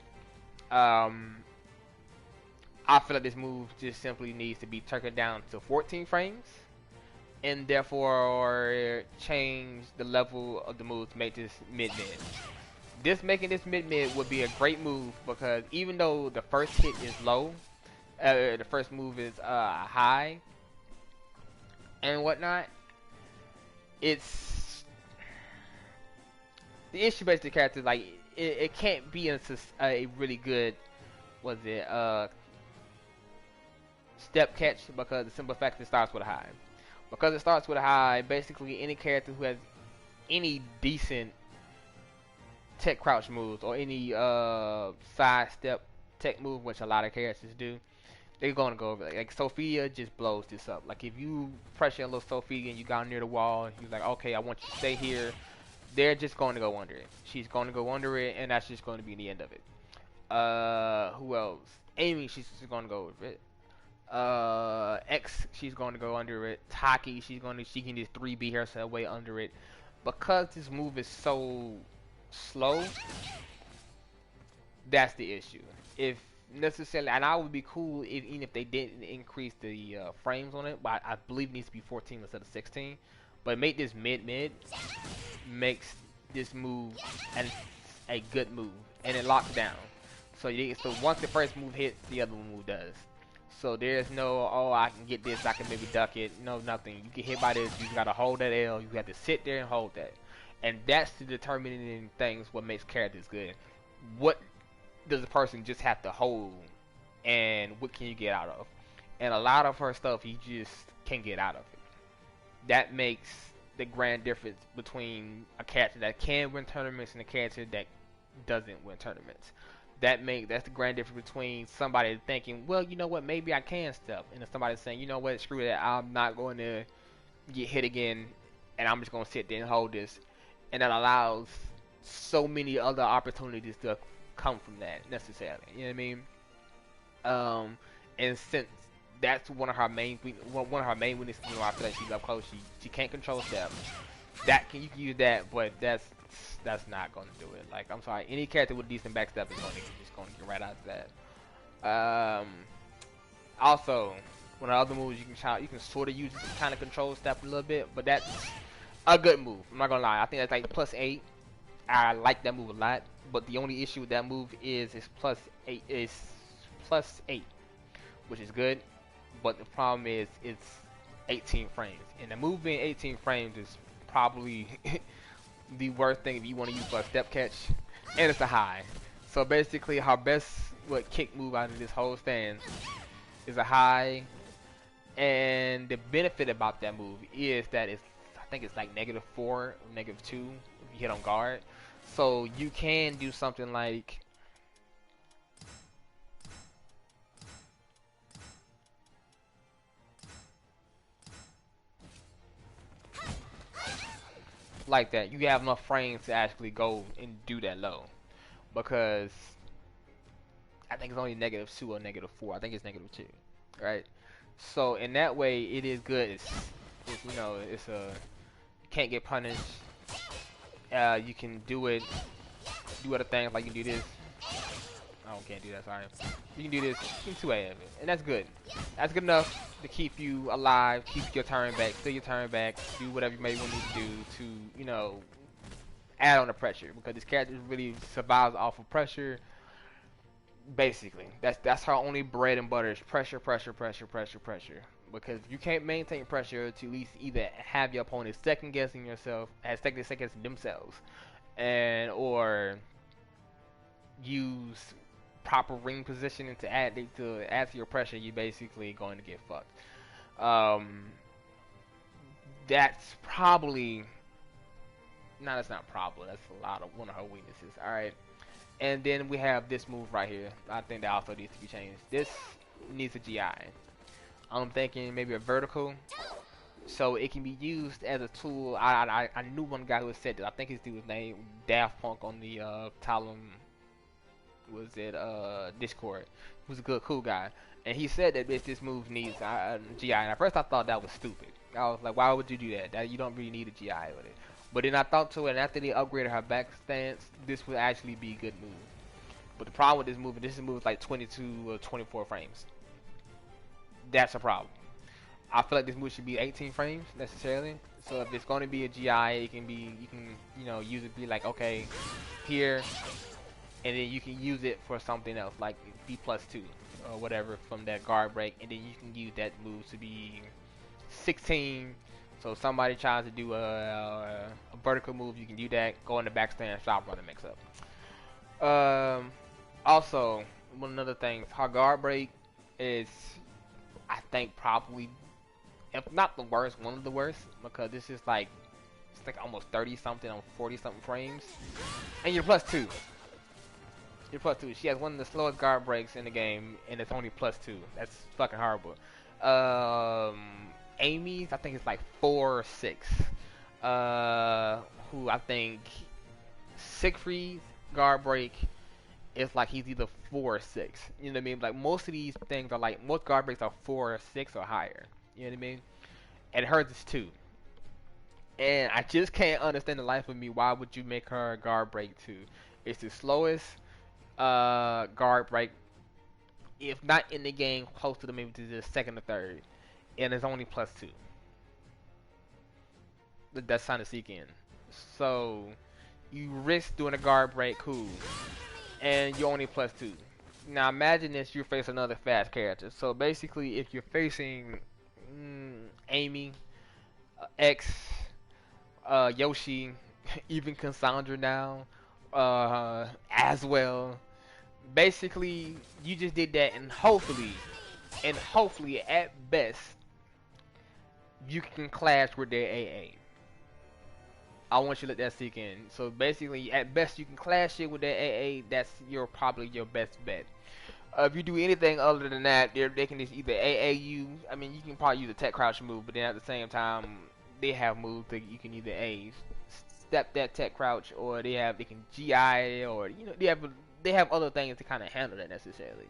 I feel like this move just simply needs to be turned down to 14 frames, and therefore change the level of the move to make this mid-mid. Making this mid-mid would be a great move, because even though the first hit is low, the first move is high and whatnot, it's the issue based the character, like it can't be a really good step catch, because the simple fact it starts with a high. Because it starts with a high, basically any character who has any decent tech crouch moves or any side step tech move, which a lot of characters do, they're gonna go over it. Like Sophia just blows this up. Like if you pressure a little Sophia and you got near the wall, you're like, okay, I want you to stay here. They're just going to go under it. She's going to go under it, and that's just going to be the end of it. Who else? Amy, she's just going to go over it. X, she's going to go under it. Taki, she can just 3B herself way under it. Because this move is so slow, that's the issue. If necessarily, and I would be cool even if they didn't increase the frames on it, but I believe it needs to be 14 instead of 16. But make this mid makes this move a good move, and it locks down. So once the first move hits, the other move does. So there's no, oh, I can get this, I can maybe duck it. No, nothing. You get hit by this, you gotta hold that L. You have to sit there and hold that. And that's the determining things what makes characters good. What does a person just have to hold, and what can you get out of? and a lot of her stuff you just can't get out of it. That makes the grand difference between a character that can win tournaments and a character that doesn't win tournaments. That's the grand difference between somebody thinking, well, you know what, maybe I can step, and then somebody saying, you know what, screw that, I'm not going to get hit again, and I'm just going to sit there and hold this, and that allows so many other opportunities to come from that necessarily. You know what I mean? And since that's one of her main weaknesses, you know, I feel like she's up close. She can't control step. You can use that, but that's not going to do it. Like, I'm sorry, any character with decent backstep is just going to get right out of that. Also, one of the other moves you can sort of use to kind of control step a little bit, but that's a good move. I'm not gonna lie. I think that's like +8. I like that move a lot, but the only issue with that move is it's +8. It's +8, which is good, but the problem is it's 18 frames, and the move being 18 frames is probably the worst thing if you want to use for a step catch, and it's a high. So basically, her best kick move out of this whole stand is a high, and the benefit about that move is that I think it's like -4 or -2 if you hit on guard. So you can do something like that. You have enough frames to actually go and do that low, because I think it's only -2 or -4. I think it's -2, right? So in that way, it is good. It's you know, it's can't get punished. You can do other things, like you can do this. Oh, can't do that, sorry. You can do this, you can 2A of it, and that's good. That's good enough to keep you alive, keep your turn back, steal your turn back, do whatever you may want to do to, you know, add on the pressure, because this character really survives off of pressure. Basically, that's her only bread and butter is pressure, pressure, pressure, pressure, pressure. Because you can't maintain pressure to at least either have your opponent second guessing themselves, or use proper ring positioning to add to your pressure. You're basically going to get fucked. That's probably that's not probably. That's one of her weaknesses. All right. And then we have this move right here. I think that also needs to be changed. This needs a GI. I'm thinking maybe a vertical, so it can be used as a tool. I knew one guy who said that. I think his dude's name Daft Punk on the Talim, was it Discord. He was a good cool guy, and he said that this move needs a GI. And at first I thought that was stupid. I was like, why would you do that? You don't really need a GI with it. But then I thought to it, and after they upgraded her back stance, this would actually be a good move. But the problem with this move, is like 22 or 24 frames. That's a problem. I feel like this move should be 18 frames necessarily. So if it's going to be a GI, you can use it, be like, okay, here, and then you can use it for something else, like B+2 or whatever from that guard break, and then you can use that move to be 16. So if somebody tries to do a vertical move, you can do that. Go in the backstand, stop, run the mix up. Also, one other thing, her guard break is, I think, probably, if not the worst, one of the worst, because this is like, it's like almost 30 something on 40 something frames, and you're +2. You're +2. She has one of the slowest guard breaks in the game, and it's only +2. That's fucking horrible. Amy's, I think it's like 4 or 6. Who I think Siegfried's guard break is like he's either 4 or 6. You know what I mean? Like most of these things are like, most guard breaks are 4 or 6 or higher. You know what I mean? And hers is 2. And I just can't understand the life of me. Why would you make her guard break 2? It's the slowest guard break, if not in the game, close to maybe to the second or third. And it's only +2. That's trying to seek in. So you risk doing a guard break, cool, and you're only +2. Now imagine this: you face another fast character. So basically, if you're facing Amy, X, Yoshi, even Cassandra now, as well. Basically, you just did that, and hopefully and hopefully at best you can clash with their AA. I want you to let that sink in. So basically, at best you can clash it with their AA. That's probably your best bet. If you do anything other than that, they can just either AA you. I mean, you can probably use a tech crouch move, but then at the same time, they have moves that you can either A, step that tech crouch, or they can GI, or they have other things to kind of handle that necessarily.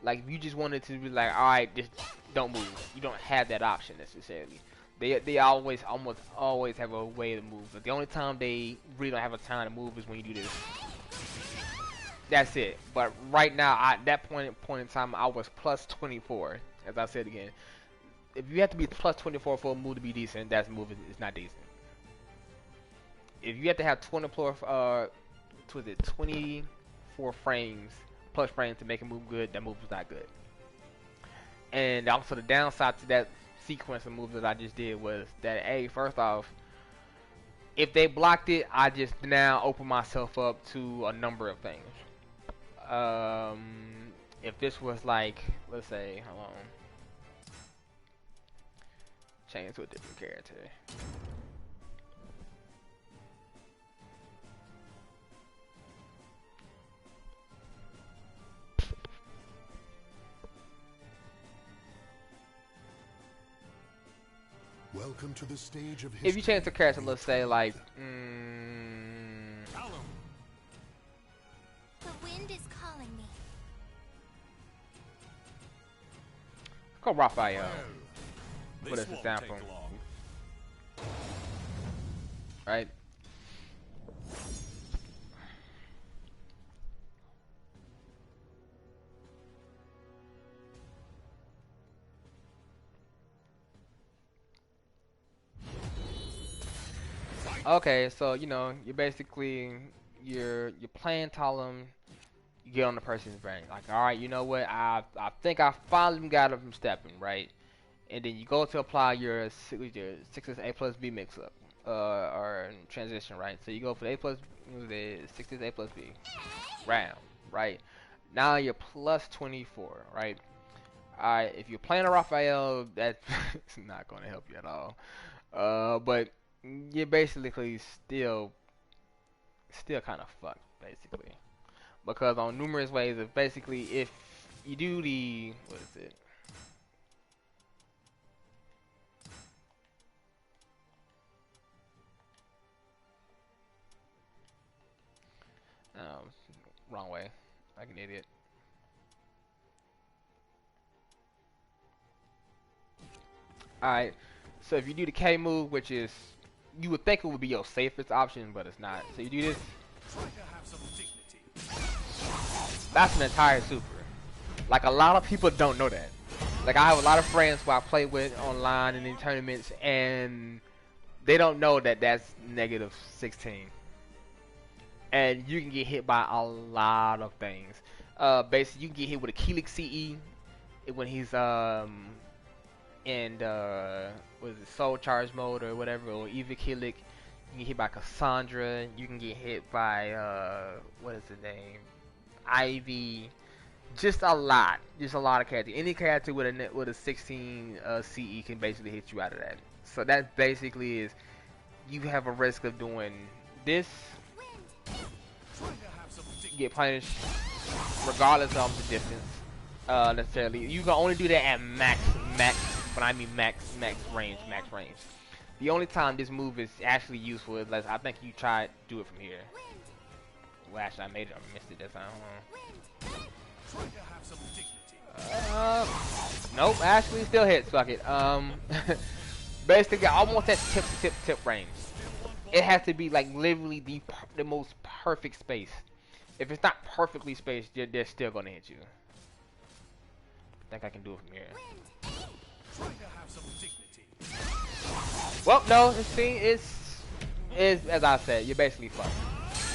Like if you just wanted to be like, all right, just don't move. You don't have that option necessarily. They always almost always have a way to move. But the only time they really don't have a time to move is when you do this. That's it. But right now, at that point in time, I was plus 24. As I said again, if you have to be plus 24 for a move to be decent, that move is not decent. If you have to have 24 frames plus frames to make a move good, that move is not good. And also the downside to that sequence of moves that I just did was that, A, first off, if they blocked it, I just now open myself up to a number of things. If this was like, let's say, hold on, change to a different character. Welcome to the stage of history. If you change the character, let's say like, The wind is calling me. go Raphael. Well, What is the won't sample? take long. Right? Okay, so you're basically you're playing Talim. You get on the person's brain, like, all right, you know what? I think I finally got him from stepping, right? And then you go to apply your 6's A plus B mix up, or transition, right? So you go for the the 6's A plus B round, right? Now you're plus 24, right? Alright, if you're playing a Raphael, that's not going to help you at all. But you're basically still kind of fucked, basically. Because on numerous ways, of basically, if you do the, what is it? Wrong way. Like an idiot. Alright, so if you do the K move, which is, you would think it would be your safest option, but it's not. So you do this. Try to have some dignity. That's an entire super. Like, a lot of people don't know that. Like, I have a lot of friends who I play with online and in tournaments, and they don't know that that's negative 16. And you can get hit by a lot of things. Basically, you can get hit with a Keelik CE when he's in what is it, Soul Charge mode or whatever, or Eva Keelik. You can get hit by Cassandra. You can get hit by what is the name? Ivy. Just a lot of characters. Any character with a 16 CE can basically hit you out of that. So that basically is, you have a risk of doing this, get punished regardless of the distance. Necessarily, you can only do that at max. When I mean max range. The only time this move is actually useful is, I think you tried to do it from here. Well, actually, I missed it that time. Try to have some dignity. Nope, actually still hits. Fuck it. Basically almost at tip range. It has to be like literally the most perfect space. If it's not perfectly spaced, they're still gonna hit you. I think I can do it from here. Try to have some dignity. Well, no, it's as I said, you're basically fucked.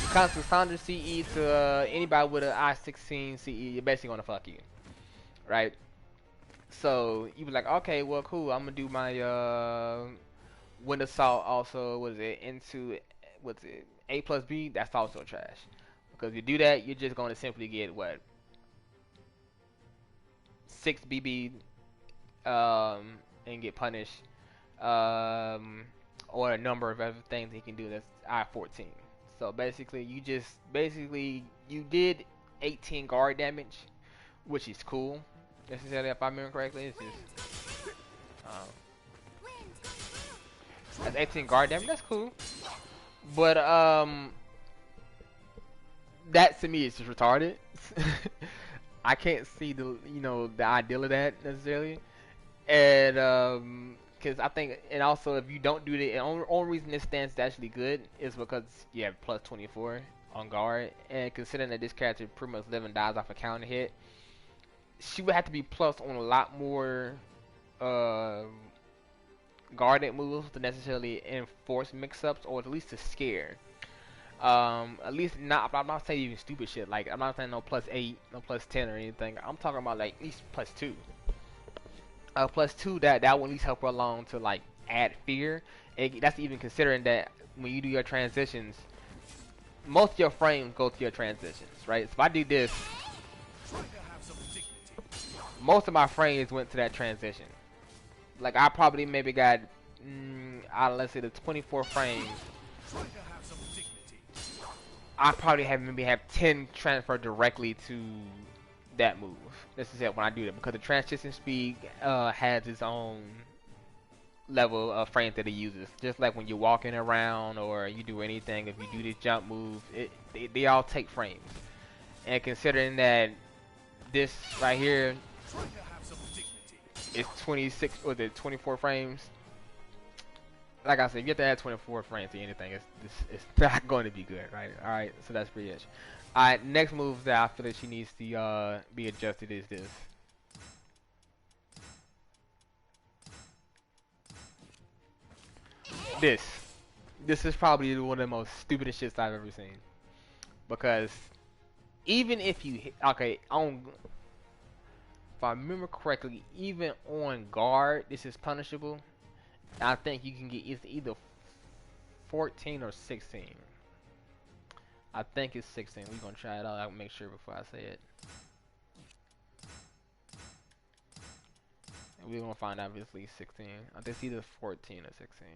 You constantly Cassandra CE to anybody with an I-16 CE, you're basically gonna fuck you, right? So you be like, okay, well, cool. I'm gonna do my wind assault. Also, what's it? A plus B. That's also trash. Because if you do that, you're just gonna simply get what? 6 BB and get punished, um, or a number of other things he can do. That's I-14. So basically, you did 18 guard damage, which is cool. Necessarily, if I remember correctly, it's just that's 18 guard damage. That's cool, but that to me is just retarded. I can't see the ideal of that necessarily, and because I think, and also if you don't do that, the only reason this stance is actually good is because you have plus 24 on guard, and considering that this character pretty much live and dies off a counter hit, she would have to be plus on a lot more guarded moves to necessarily enforce mix-ups, or at least to scare. At least not. I'm not saying even stupid shit. Like, I'm not saying no plus 8, no plus 10 or anything. I'm talking about like at least plus 2. Plus 2 that will at least help her along to like add fear. And that's even considering that when you do your transitions, most of your frames go to your transitions, right? So if I do this, most of my frames went to that transition. Like I probably maybe got, let's say the 24 frames. I probably have 10 transfer directly to that move. This is it when I do that, because the transition speed has its own level of frames that it uses. Just like when you're walking around or you do anything, if you do this jump move, they all take frames. And considering that this right here is 26 or the 24 frames. Like I said, if you have to add 24 frames to anything, it's not going to be good, right? Alright, so that's pretty much. Alright, next move that I feel that she needs to be adjusted is this. This is probably one of the most stupidest shits I've ever seen. Because even if you hit, okay, if I remember correctly, even on guard, this is punishable. I think you can get either 14 or 16. I think it's 16. We're gonna try it out. I'll make sure before I say it. And we're gonna find out if it's at least 16. I think it's either 14 or 16.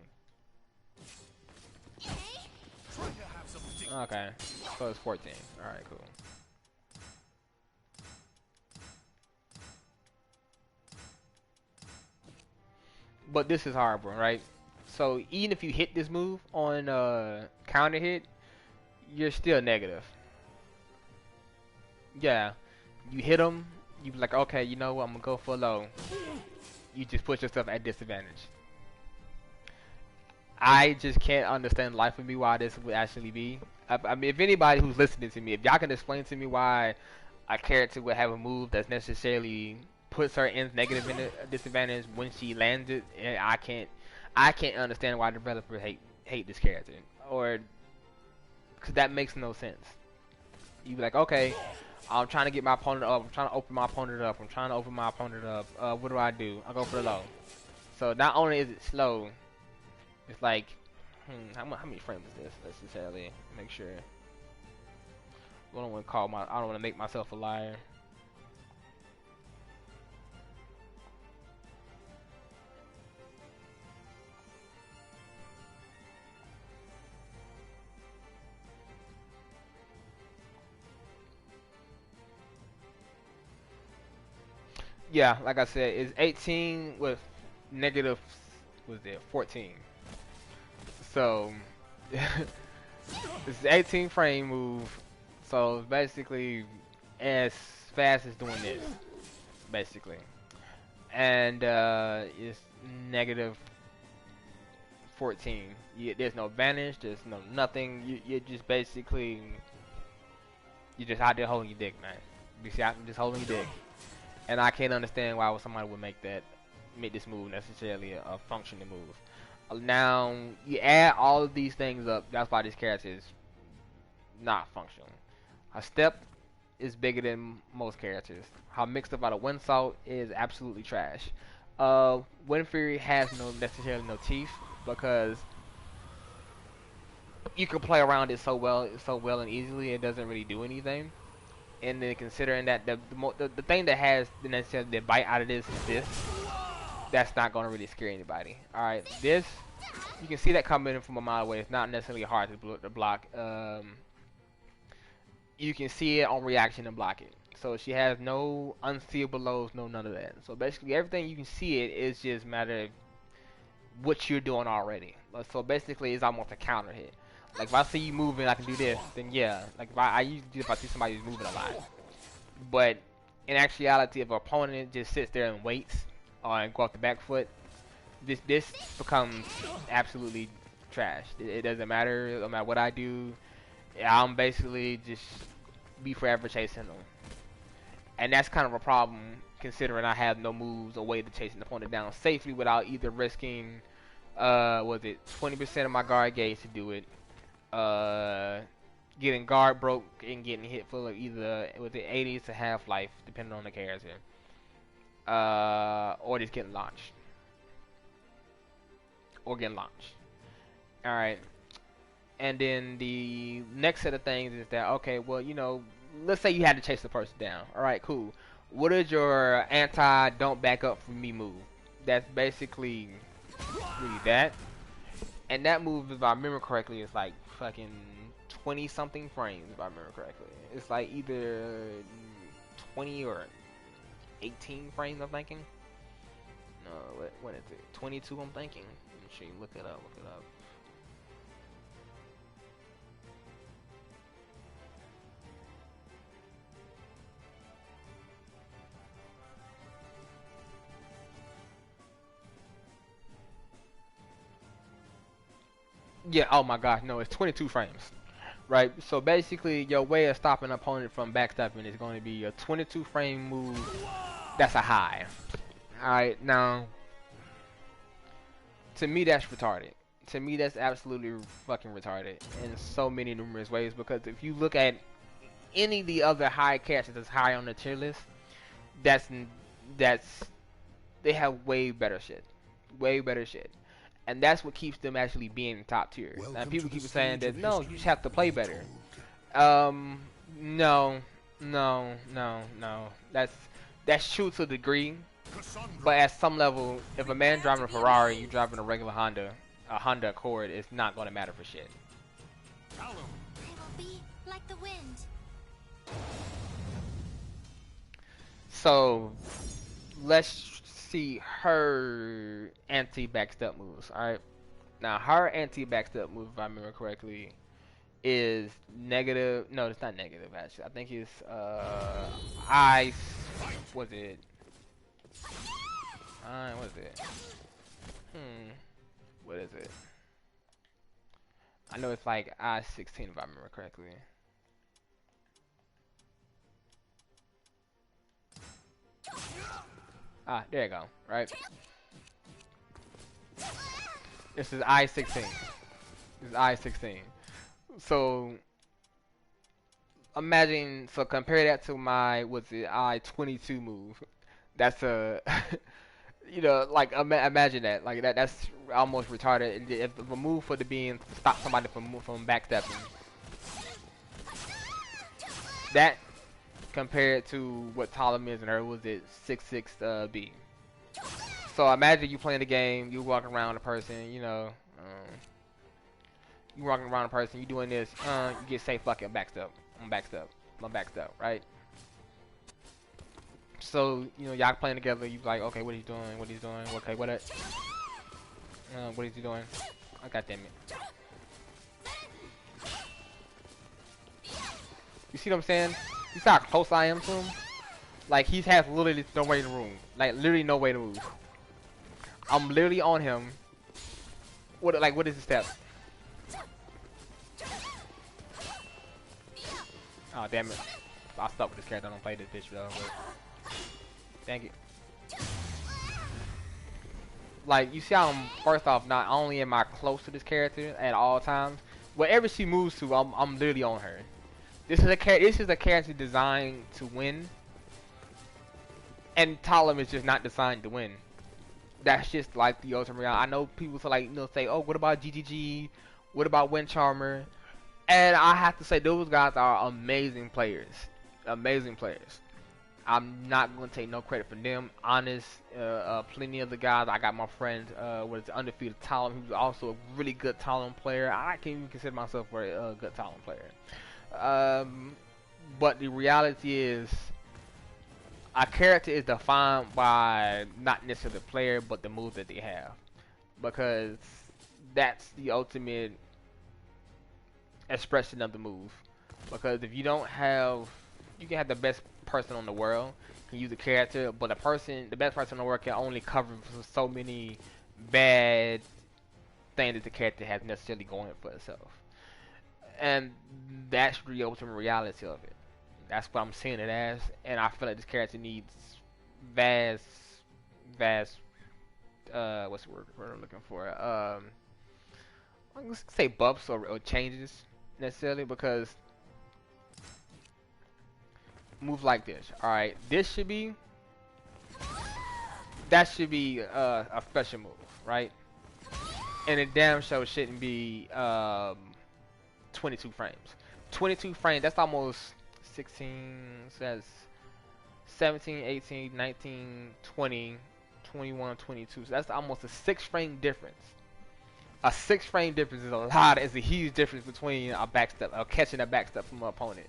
Okay, so it's 14. Alright, cool. But this is horrible, right? So even if you hit this move on counter hit, you're still negative. Yeah, you hit them, you be like, okay, you know what, I'm gonna go for low. You just put yourself at disadvantage. I just can't understand life with me why this would actually be. I mean, if anybody who's listening to me, if y'all can explain to me why a character would have a move that's necessarily puts her in negative in a disadvantage when she lands it, and I can't understand why the developers hate this character, or because that makes no sense. You be like, okay, I'm trying to get my opponent up, I'm trying to open my opponent up, what do? I go for the low. So not only is it slow, it's like, how many frames is this necessarily? Make sure. I don't want to make myself a liar. Yeah, like I said, it's 18 with negative, was it 14? So it's 18 frame move. So basically, as fast as doing this, basically, and it's negative 14. There's no vanish. There's no nothing. You just basically, you just out there holding your dick, man. You see, I'm just holding your dick. And I can't understand why somebody would make this move necessarily a functioning move. Now you add all of these things up. That's why this character is not functional. Her step is bigger than most characters. Her mixed up out of wind salt is absolutely trash. Wind Fury has necessarily no teeth, because you can play around it so well and easily. It doesn't really do anything. And then considering that the thing that has necessarily the bite out of this is this, that's not gonna really scare anybody. All right, this you can see that coming in from a mile away. It's not necessarily hard to block. You can see it on reaction and block it. So she has no unseeable lows, no none of that. So basically everything you can see it is just matter of what you're doing already. So basically it's almost a counter hit. Like if I see you moving, I can do this. Then yeah, like if I usually do if I see somebody who's moving a lot. But in actuality, if an opponent just sits there and waits and go off the back foot, this becomes absolutely trash. It doesn't matter, no matter what I do. I'm basically just be forever chasing them. And that's kind of a problem considering I have no moves or way to chase an opponent down safely without either risking, was it 20% of my guard gauge to do it, getting guard broke and getting hit for either with the 80s to half life, depending on the character, or just getting launched. Alright. And then the next set of things is that, okay, well, you know, let's say you had to chase the person down. Alright, cool. What is your anti-don't back up for me move? That's basically really that. And that move, if I remember correctly, is like fucking 20-something frames, if I remember correctly. It's like either 20 or 18 frames, I'm thinking. No, what is it? 22, I'm thinking. Let me see, look it up. Yeah, oh my gosh, no, it's 22 frames. Right, so basically your way of stopping an opponent from backstepping is going to be a 22 frame move that's a high. Alright, now, to me that's retarded. To me that's absolutely fucking retarded in so many numerous ways, because if you look at any of the other high characters that's high on the tier list, they have way better shit. And that's what keeps them actually being top tier. And people keep saying that, no, you just have to play better. No. That's true to a degree. But at some level, if a man driving a Ferrari, you driving a regular Honda, a Honda Accord, it's not going to matter for shit. I will be like the wind. So, let's see her anti-backstep moves. Alright, now her anti-backstep move, if I remember correctly, is negative. No, it's not negative actually. I think it's what is it? What is it? I know it's like I-16 if I remember correctly. Ah, there you go, right? This is I-16. So, imagine, so compare that to my, what's it, I-22 move. That's a, you know, like, imagine that. Like, that's almost retarded. If a move for the being stop somebody from backstepping. That compared to what Talim is and her, was it 6-6 B. So imagine you playing the game, you walking around a person, you know, you walking around a person, you doing this, you get say fucking backstep, I'm backstep, right? So, you know, y'all playing together, you like, okay, what he's doing, okay, what is he doing? Oh, God damn it. You see what I'm saying? You see how close I am to him? Like, he has literally no way to move. Like, literally no way to move. I'm literally on him. What is the step? Oh, damn it. I'll stop with this character. I don't play this bitch, though. But... Thank you. Like, you see how I'm, first off, not only am I close to this character at all times, wherever she moves to, I'm literally on her. This is a character designed to win, and Talim is just not designed to win. That's just like the ultimate reality. I know people say, oh, what about GGG? What about Wind Charmer? And I have to say, those guys are amazing players. I'm not gonna take no credit for them. Honest, plenty of the guys. I got my friend, was undefeated Talim, who's also a really good Talim player. I can't even consider myself a good Talim player. But the reality is, a character is defined by not necessarily the player, but the moves that they have, because that's the ultimate expression of the move. Because if you don't have, you can have the best person on the world can use a character, but the best person on the world can only cover for so many bad things that the character has necessarily going for itself. And that's the ultimate reality of it. That's what I'm seeing it as, and I feel like this character needs vast, what's the word I'm looking for? I'm gonna say buffs or changes necessarily, because move like this. All right, that should be a special move, right? And it damn sure shouldn't be 22 frames. 22 frames. That's almost 16, says 17, 18, 19, 20, 21, 22. So that's almost a 6-frame difference. A 6-frame difference is a huge difference between a backstep, catching a backstep from an opponent.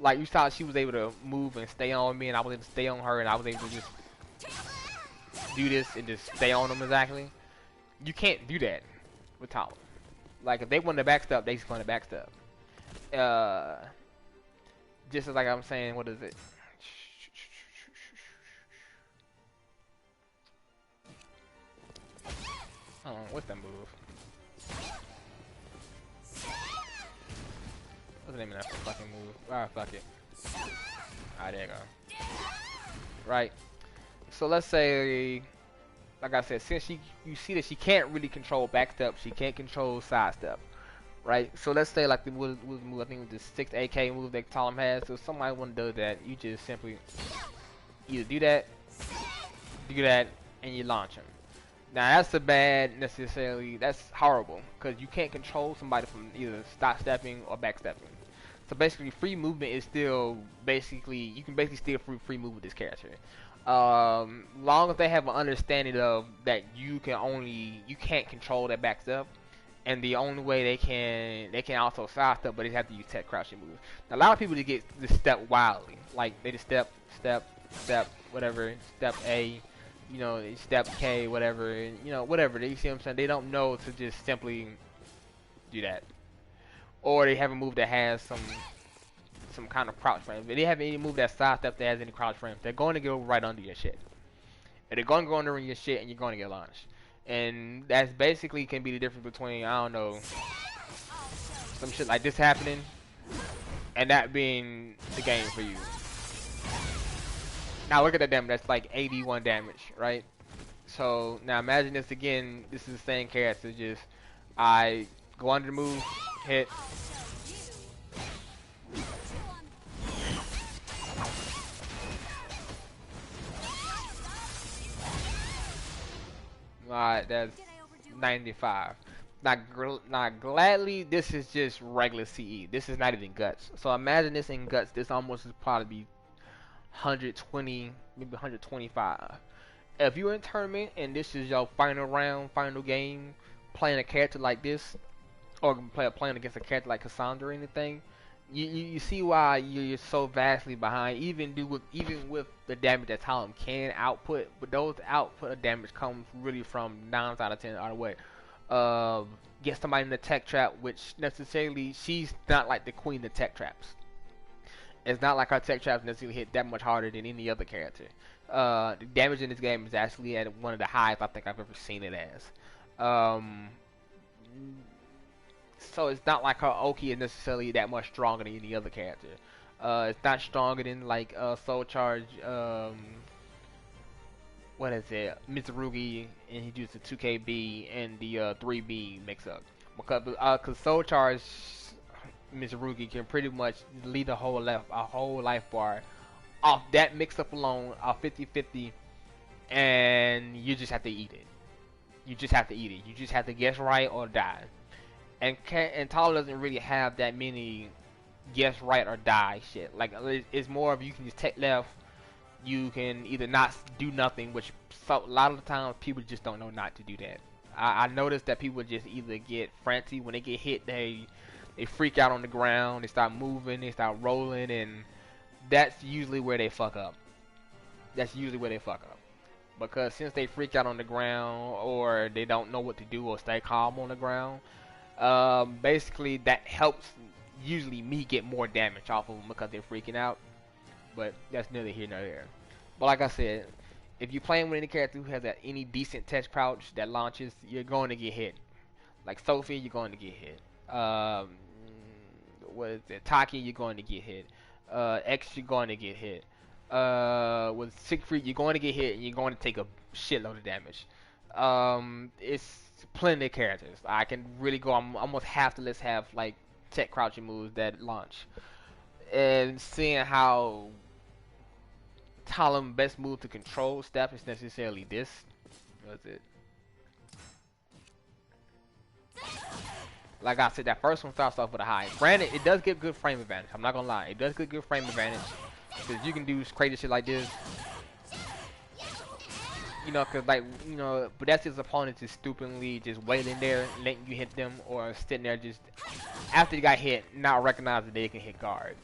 Like, you saw she was able to move and stay on me, and I was able to stay on her, and I was able to just do this and just stay on them exactly. You can't do that with Talim. Like, if they want to backstep, they just want to backstep. Just as like I'm saying, what is it? Oh, what's that move? What's the name of that fucking move? Alright, fuck it. Alright, there you go. Right. So let's say, like I said, since you see that she can't really control backstep, she can't control sidestep. Right, so let's say like the move, I think with the 6 AK move that Talim has. So if somebody want to do that, you just simply either do that, and you launch him. Now that's a bad necessarily. That's horrible because you can't control somebody from either stop stepping or back stepping. So basically, free movement is still basically you can basically still free move with this character. Long as they have an understanding of that you can't control that back step. And the only way they can also sidestep, but they have to use tech crouching moves. Now, a lot of people just get this step wildly, like they just step, whatever, step A, you know, step K, whatever, you know, whatever. You see what I'm saying? They don't know to just simply do that, or they have a move that has some kind of crouch frame. If they have any move that sidestep that has any crouch frame, they're going to go right under your shit. And they're going to go under your shit, and you're going to get launched. And that's basically can be the difference between, I don't know, some shit like this happening and that being the game for you. Now look at that damage, that's like 81 damage, right? So now imagine this again, this is the same character, just I go under the move, hit. Alright, that's 95. Now, gladly, this is just regular CE. This is not even guts. So imagine this in guts. This almost would probably be 120, maybe 125. If you're in tournament and this is your final round, final game, playing a character like this, or playing against a character like Cassandra or anything, you see why you're so vastly behind. Even with the damage that Talim can output, but those output of damage comes really from 9 out of 10 out of the way. Get somebody in the tech trap, which necessarily she's not like the queen of tech traps. It's not like her tech traps necessarily hit that much harder than any other character. The damage in this game is actually at one of the highest I think I've ever seen it as. So it's not like her Oki is necessarily that much stronger than any other character. It's not stronger than like Soul Charge. What is it? Mitsurugi, and he uses the 2KB and the 3B mix up. Because Soul Charge Mitsurugi can pretty much lead a whole life bar off that mix up alone, off 50-50, and you just have to eat it. You just have to guess right or die. And Talim doesn't really have that many guess right or die shit. Like, it's more of you can just take left, You can either not do nothing, which a lot of the times people just don't know not to do that. I noticed that people just either get frantic when they get hit, they freak out on the ground, they start moving, they start rolling, and that's usually where they fuck up. That's usually where they fuck up. Because since they freak out on the ground, or they don't know what to do, or stay calm on the ground, basically that helps usually me get more damage off of them because they're freaking out. But that's neither here nor there. But like I said, if you're playing with any character who has any decent tech crouch that launches, you're going to get hit. Like Sophie, you're going to get hit. What is it? Taki, you're going to get hit. X, you're going to get hit. With Siegfried, you're going to get hit and you're going to take a shitload of damage. It's plenty of characters. I can really go. I'm almost half the list have like tech crouching moves that launch. And seeing how Talim best move to control step is necessarily this. What's it? Like I said, that first one starts off with a high. Granted, it does give good frame advantage. I'm not gonna lie, it does get good frame advantage because you can do crazy shit like this. You know, cause like but that's his opponent just stupidly just waiting there, letting you hit them, or sitting there just after you got hit, not recognizing that they can hit guard.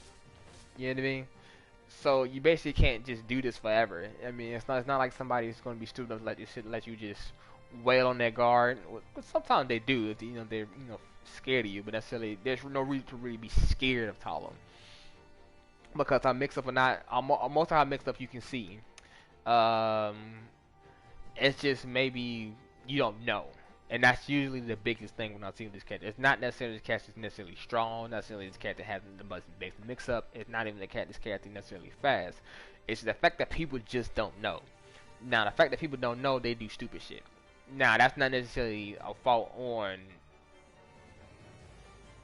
You know what I mean? So you basically can't just do this forever. I mean, it's not like somebody's going to be stupid enough to let you just wail on their guard. But sometimes they do if they're scared of you. But necessarily, there's no reason to really be scared of Talim because I mix up or not. Most of how mixed up you can see. It's just maybe you don't know. And that's usually the biggest thing when I see this character. It's not necessarily this character is necessarily strong, not necessarily this character having the most basic mix up. It's not even this character necessarily fast. It's the fact that people just don't know. Now, the fact that people don't know, they do stupid shit. Now, that's not necessarily a fault on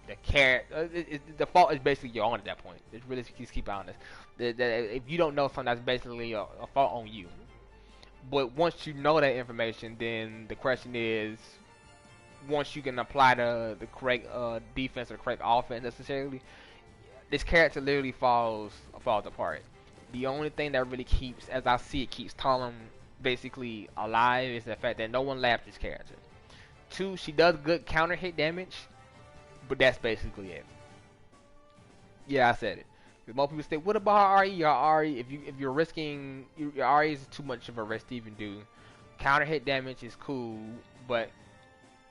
the character. The fault is basically your own at that point. It's really, just keep honest. If you don't know something, that's basically a fault on you. But once you know that information, then the question is, once you can apply the correct defense or the correct offense necessarily, this character literally falls apart. The only thing that really keeps, as I see it, keeps Talim basically alive is the fact that no one laps this character. 2, she does good counter hit damage, but that's basically it. Yeah, I said it. Most people say, what about RE? Your RE, if you're risking, your RE is too much of a risk to even do. Counter hit damage is cool, but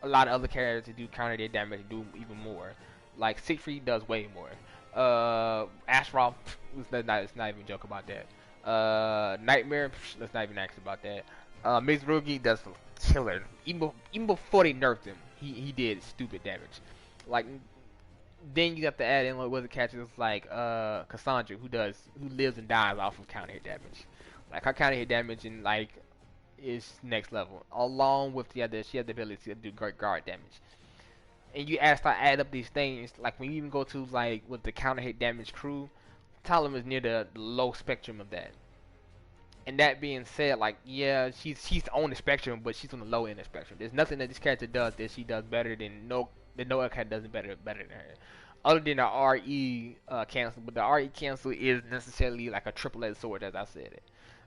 a lot of other characters do counter hit damage and do even more. Like Siegfried does way more. Ashraf, let's not even joke about that. Nightmare, let's not even ask about that. Mizrugi does killer. Even before they nerfed him, he did stupid damage. Like. Then you have to add in what the catches like Cassandra, who lives and dies off of counter hit damage. Like her counter hit damage and like is next level. Along with she had the ability to do great guard damage. And you start add up these things, like when you even go to like with the counter hit damage crew, Talim is near the low spectrum of that. And that being said, like yeah, she's on the spectrum, but she's on the low end of the spectrum. There's nothing that this character does that she does better than no other character does it better than her. Other than the RE cancel, but the RE cancel is necessarily like a triple-edged sword, as I said it.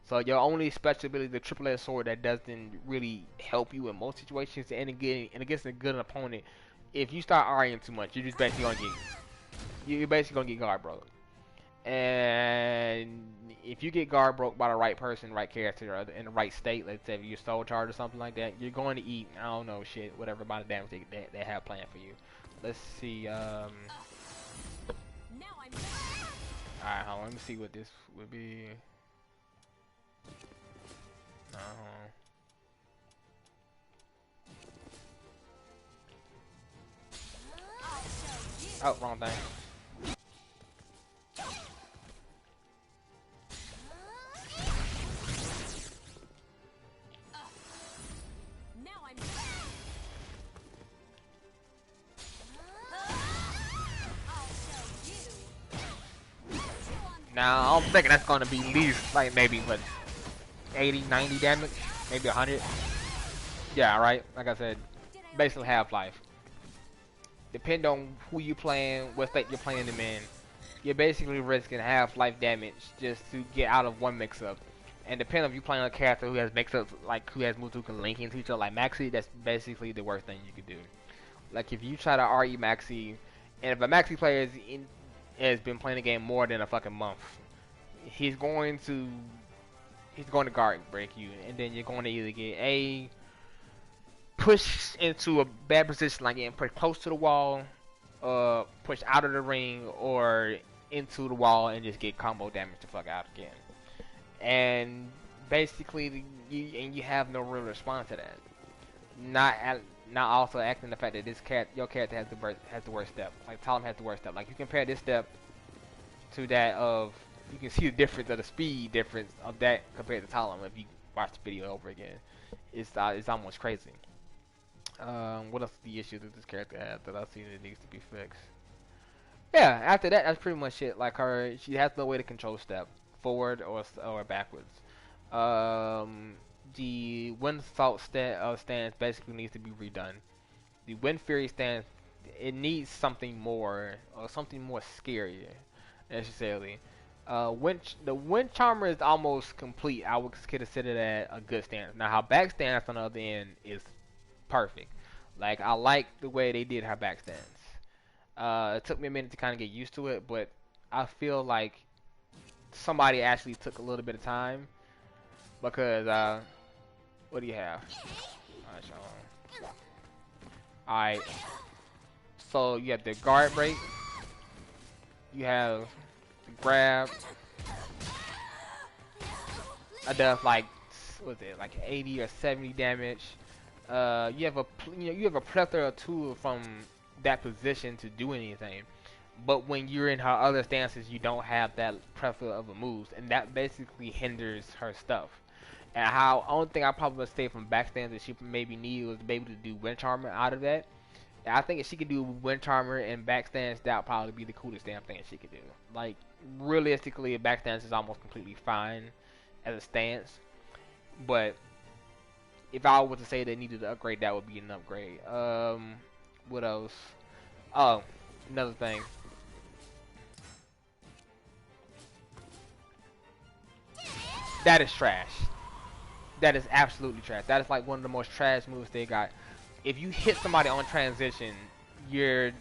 So your only special ability is the triple-edged sword that doesn't really help you in most situations, and against a good opponent. If you start REing too much, you're basically gonna get guard broke. And if you get guard broke by the right person, right character, or in the right state, let's say you're soul charge or something like that, you're going to eat, I don't know, shit, whatever amount of damage they have planned for you. Let's see, alright, hold on, let me see what this would be. Oh, wrong thing. Now, I'm thinking that's gonna be at least, like, maybe, what, 80, 90 damage? Maybe 100? Yeah, right? Like I said, basically Half-Life. Depend on who you're playing, what state you're playing them in. you're basically risking half life damage just to get out of one mix-up. And depending if you playing a character who has mix-ups, like who has moves who can link into each other, like Maxi, that's basically the worst thing you could do. Like if you try to RE Maxi, and if a Maxi player has been playing the game more than a fucking month, he's going to guard break you, and then you're going to either get a push into a bad position, like getting pushed close to the wall, push out of the ring, or into the wall and just get combo damage the fuck out again. And basically, you have no real response to that. Not also acting the fact that your character has the worst step. Like Talim has the worst step. Like you compare this step to that of, you can see the difference of the speed difference of that compared to Talim if you watch the video over again. It's almost crazy. What else is the issue that this character has that I see that needs to be fixed? Yeah, after that, that's pretty much it. Like she has no way to control step forward or backwards. The Wind Salt stance basically needs to be redone. The Wind Fury stance, it needs something more, or something more scarier, necessarily. The Wind Charmer is almost complete. I would consider that a good stance. Now, her back stance on the other end is perfect. Like, I like the way they did her back stance. It took me a minute to kind of get used to it, but I feel like somebody actually took a little bit of time, because what do you have? Alright, so you have the guard break, you have the grab. I does like, what is it, like 80 or 70 damage. You have a plethora of tools from that position to do anything. But when you're in her other stances, you don't have that plethora of moves, and that basically hinders her stuff. And only thing I probably would say from backstands that she maybe need was to be able to do Wind Charmer out of that. And I think if she could do Wind Charmer and backstands, that would probably be the coolest damn thing she could do. Like, realistically, a backstance is almost completely fine as a stance. But if I was to say they needed to upgrade, that would be an upgrade. What else? Oh, another thing. That is trash. That is absolutely trash. That is like one of the most trash moves they got. If you hit somebody on transition, you're...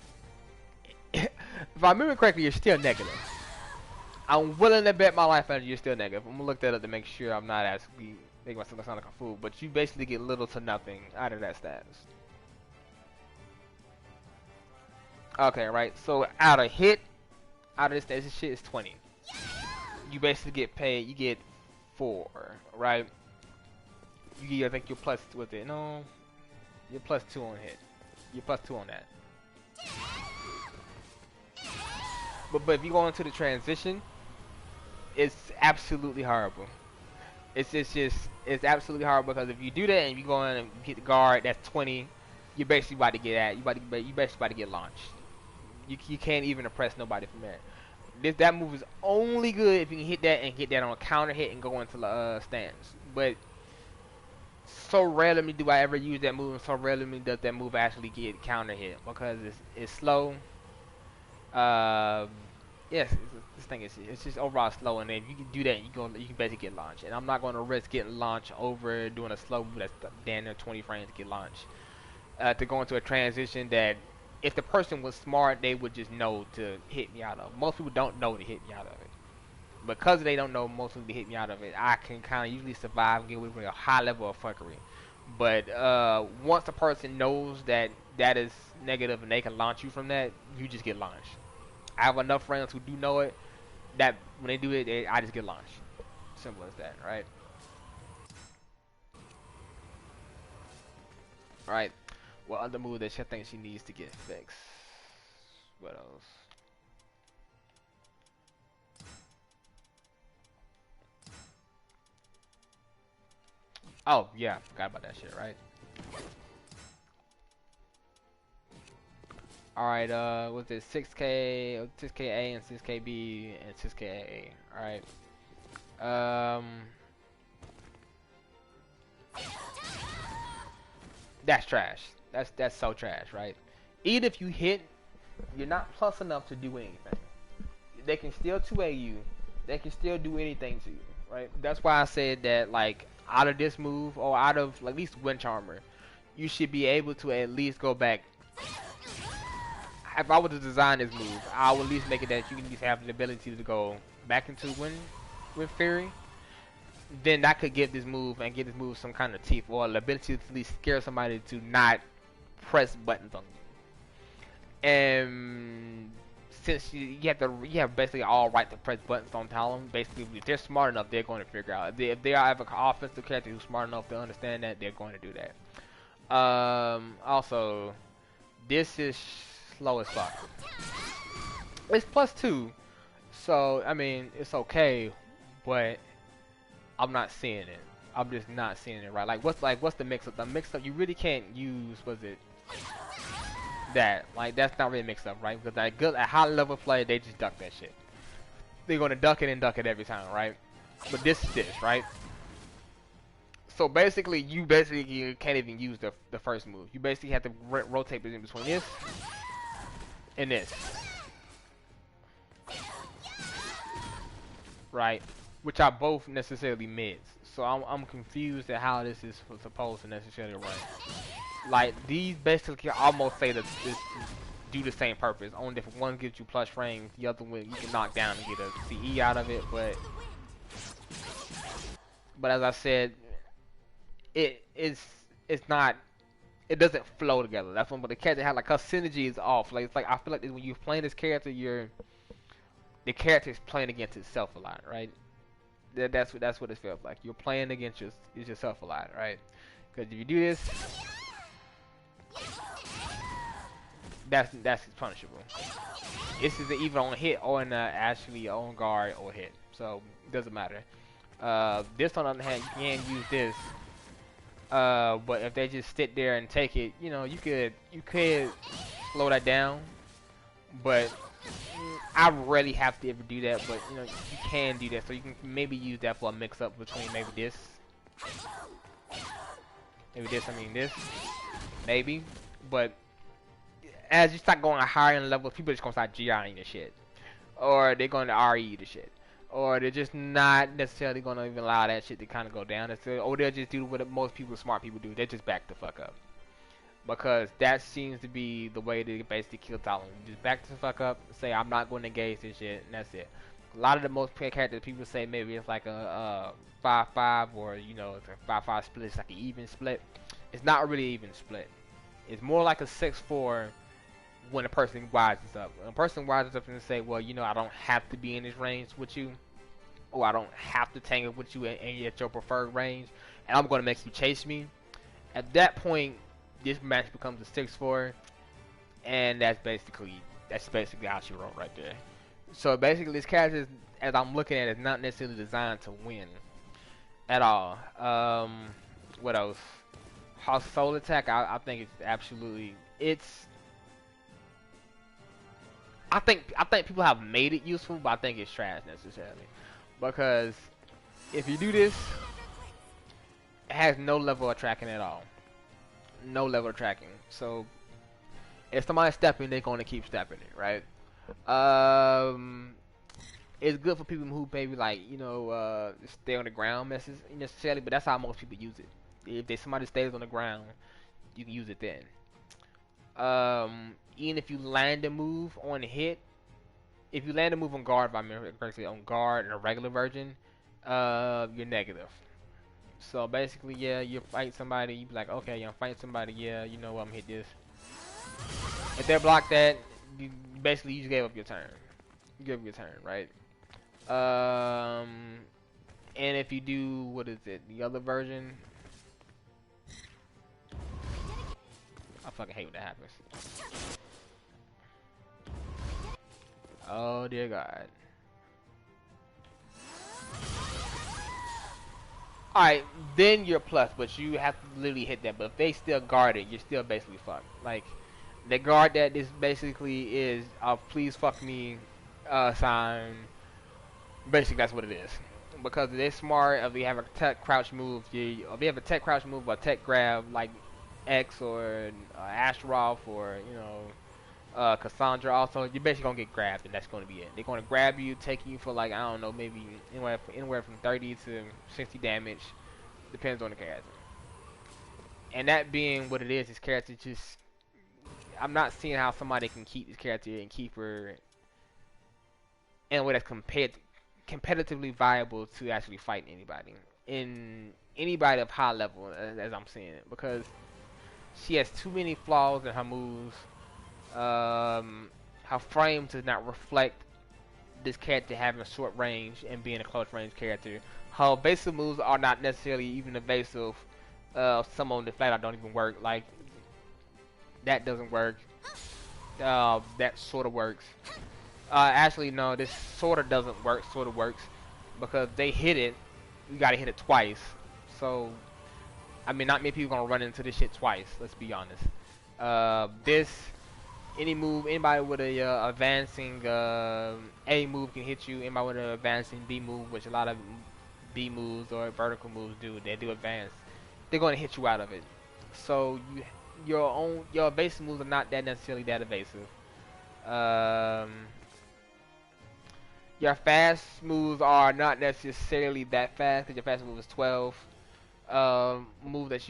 if I remember correctly, you're still negative. I'm willing to bet my life on you're still negative. I'm gonna look that up to make sure I'm not actually making myself sound like a fool. But you basically get little to nothing out of that status. Okay, right. So out of this shit is 20. You basically get paid. You get 4, right? You get, I think you're plus with it. No, you're plus 2 on hit. You're plus 2 on that. But if you go into the transition, it's absolutely horrible. It's absolutely horrible, because if you do that and you go in and get the guard, that's 20. You're basically about to get at. You basically about to get launched. You can't even oppress nobody from there. That move is only good if you can hit that and get that on a counter hit and go into the stance. But so rarely do I ever use that move, and so rarely does that move actually get counter hit, because it's slow. Yes, this thing it's just overall slow, and if you can do that, you can basically get launched. And I'm not going to risk getting launched over doing a slow move that's damn near 20 frames to get launched. To go into a transition that, if the person was smart, they would just know to hit me out of. Most people don't know to hit me out of it. Because they don't know most people to hit me out of it, I can kind of usually survive and get away with a high level of fuckery. But once a person knows that is negative and they can launch you from that, you just get launched. I have enough friends who do know it, that when they do it, I just get launched. Simple as that, right? Alright. What other move that she thinks she needs to get fixed? What else? Oh, yeah, I forgot about that shit, right? Alright, what's it? 6K, 6KA and 6KB and 6KA. Alright. That's trash. That's so trash, right? Even if you hit, you're not plus enough to do anything. they can still 2A you. They can still do anything to you, right? That's why I said that, like, out of this move, or out of like, at least Wind Charmer, you should be able to at least go back. If I were to design this move, I would at least make it that you can at least have the ability to go back into Wind Fury. Then that could give this move and give this move some kind of teeth, or the ability to at least scare somebody to not press buttons on you. And since you have basically all right to press buttons on Talim, basically if they're smart enough, they're going to figure out. If they have an offensive character who's smart enough to understand that, they're going to do that. Also, this is slow as fuck. It's +2, so I mean it's okay, but I'm not seeing it. I'm just not seeing it right. What's the mix-up? The mix-up you really can't use. Was it that? Like that's not really mixed up, right? Because at high level play, they just duck that shit. They're gonna duck it and duck it every time, right? But this is this, right? So basically, you can't even use the first move. You basically have to rotate in between this and this, right? Which are both necessarily mids. So I'm confused at how this is supposed to necessarily run. Like these basically almost say that this do the same purpose. Only if one gives you plus range, the other one you can knock down and get a CE out of it. But as I said, it's not. It doesn't flow together. That's when the character has like her synergy is off. Like it's like I feel like when you're playing this character, the character is playing against itself a lot, right? That's what it feels like. You're playing against yourself a lot, right? Because if you do this, that's punishable. This is even on hit or actually on guard or hit, so it doesn't matter. This on the other hand, you can use this. But if they just sit there and take it, you know, you could slow that down. But I rarely have to ever do that. But you know, you can do that, so you can maybe use that for a mix-up between maybe this, maybe. But as you start going higher in levels, people are just gonna start GIing the shit, or they're going to RE the shit. Or they're just not necessarily going to even allow that shit to kind of go down. Or they'll just do what most smart people do. They just back the fuck up. Because that seems to be the way to basically kill Talim. You just back the fuck up, say I'm not going to engage this shit, and that's it. A lot of the most characters people say maybe it's like a 5-5 or, you know, it's a 5-5 split. It's like an even split. It's not really even split. It's more like a 6-4 when a person rises up. When a person rises up and say, well, you know, I don't have to be in this range with you, or I don't have to tangle with you and at your preferred range, and I'm going to make you chase me. At that point, this match becomes a 6-4, and that's basically how she rolled right there. So basically, this character, as I'm looking at it, is not necessarily designed to win at all. What else? Her soul attack, I think it's absolutely, I think people have made it useful, but I think it's trash necessarily. Because if you do this, it has no level of tracking at all. No level of tracking. So if somebody's stepping, they're going to keep stepping it, right? It's good for people who maybe like, you know, stay on the ground necessarily, but that's how most people use it. If somebody stays on the ground, you can use it then. Even if you land a move on a hit, if you land a move on guard, if I remember correctly, on guard in a regular version, you're negative. So basically, yeah, you fight somebody, you be like, okay, I'm fighting somebody, yeah, you know what, I'm gonna hit this. If they block that, you just gave up your turn. You gave up your turn, right? And if you do, what is it, the other version? I fucking hate when that happens. Oh dear God. Alright, then you're plus, but you have to literally hit that. But if they still guard it, you're still basically fucked. Like, they guard that, this basically is a please fuck me sign. Basically, that's what it is. Because they're smart, if they have a tech crouch move, if they have a tech crouch move or tech grab, like X or Astaroth or, you know, Cassandra also, you're basically gonna get grabbed, and that's gonna be it. They're gonna grab you, take you for like, I don't know, maybe anywhere from 30 to 60 damage, depends on the character. And that being what it is, this character just, I'm not seeing how somebody can keep this character and keep her in a way that's competitively viable to actually fight anybody of high level, as I'm seeing it, because she has too many flaws in her moves. Her frame does not reflect this character having a short range and being a close range character. Her evasive moves are not necessarily even evasive. Some of them flat out don't even work. Like, that doesn't work. That sort of works. Actually, no, this sort of doesn't work. Sort of works because they hit it. You gotta hit it twice. So, I mean, not many people gonna run into this shit twice. Let's be honest. Anybody with a advancing A move can hit you. Anybody with an advancing B move, which a lot of B moves or vertical moves do, they do advance. They're gonna hit you out of it. So your evasive moves are not that necessarily that evasive. Your fast moves are not necessarily that fast because your fast move is 12. Move that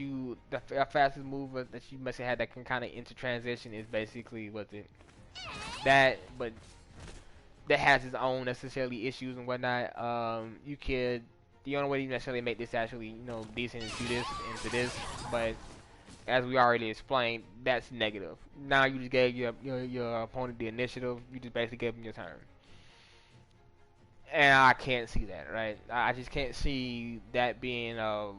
the fastest move that you must have had that can kind of intertransition is basically what's it that, but that has its own necessarily issues and whatnot. The only way you necessarily make this actually decent is do this into this, but as we already explained, that's negative. Now you just gave your opponent the initiative. You just basically gave him your turn. And I can't see that, right? I just can't see that being a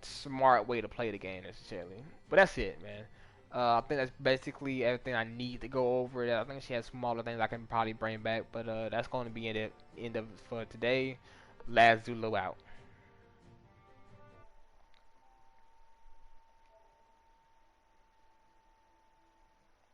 smart way to play the game necessarily. But that's it, man. I think that's basically everything I need to go over. I think she has smaller things I can probably bring back, but that's going to be it. End of for today. Last Zulu out.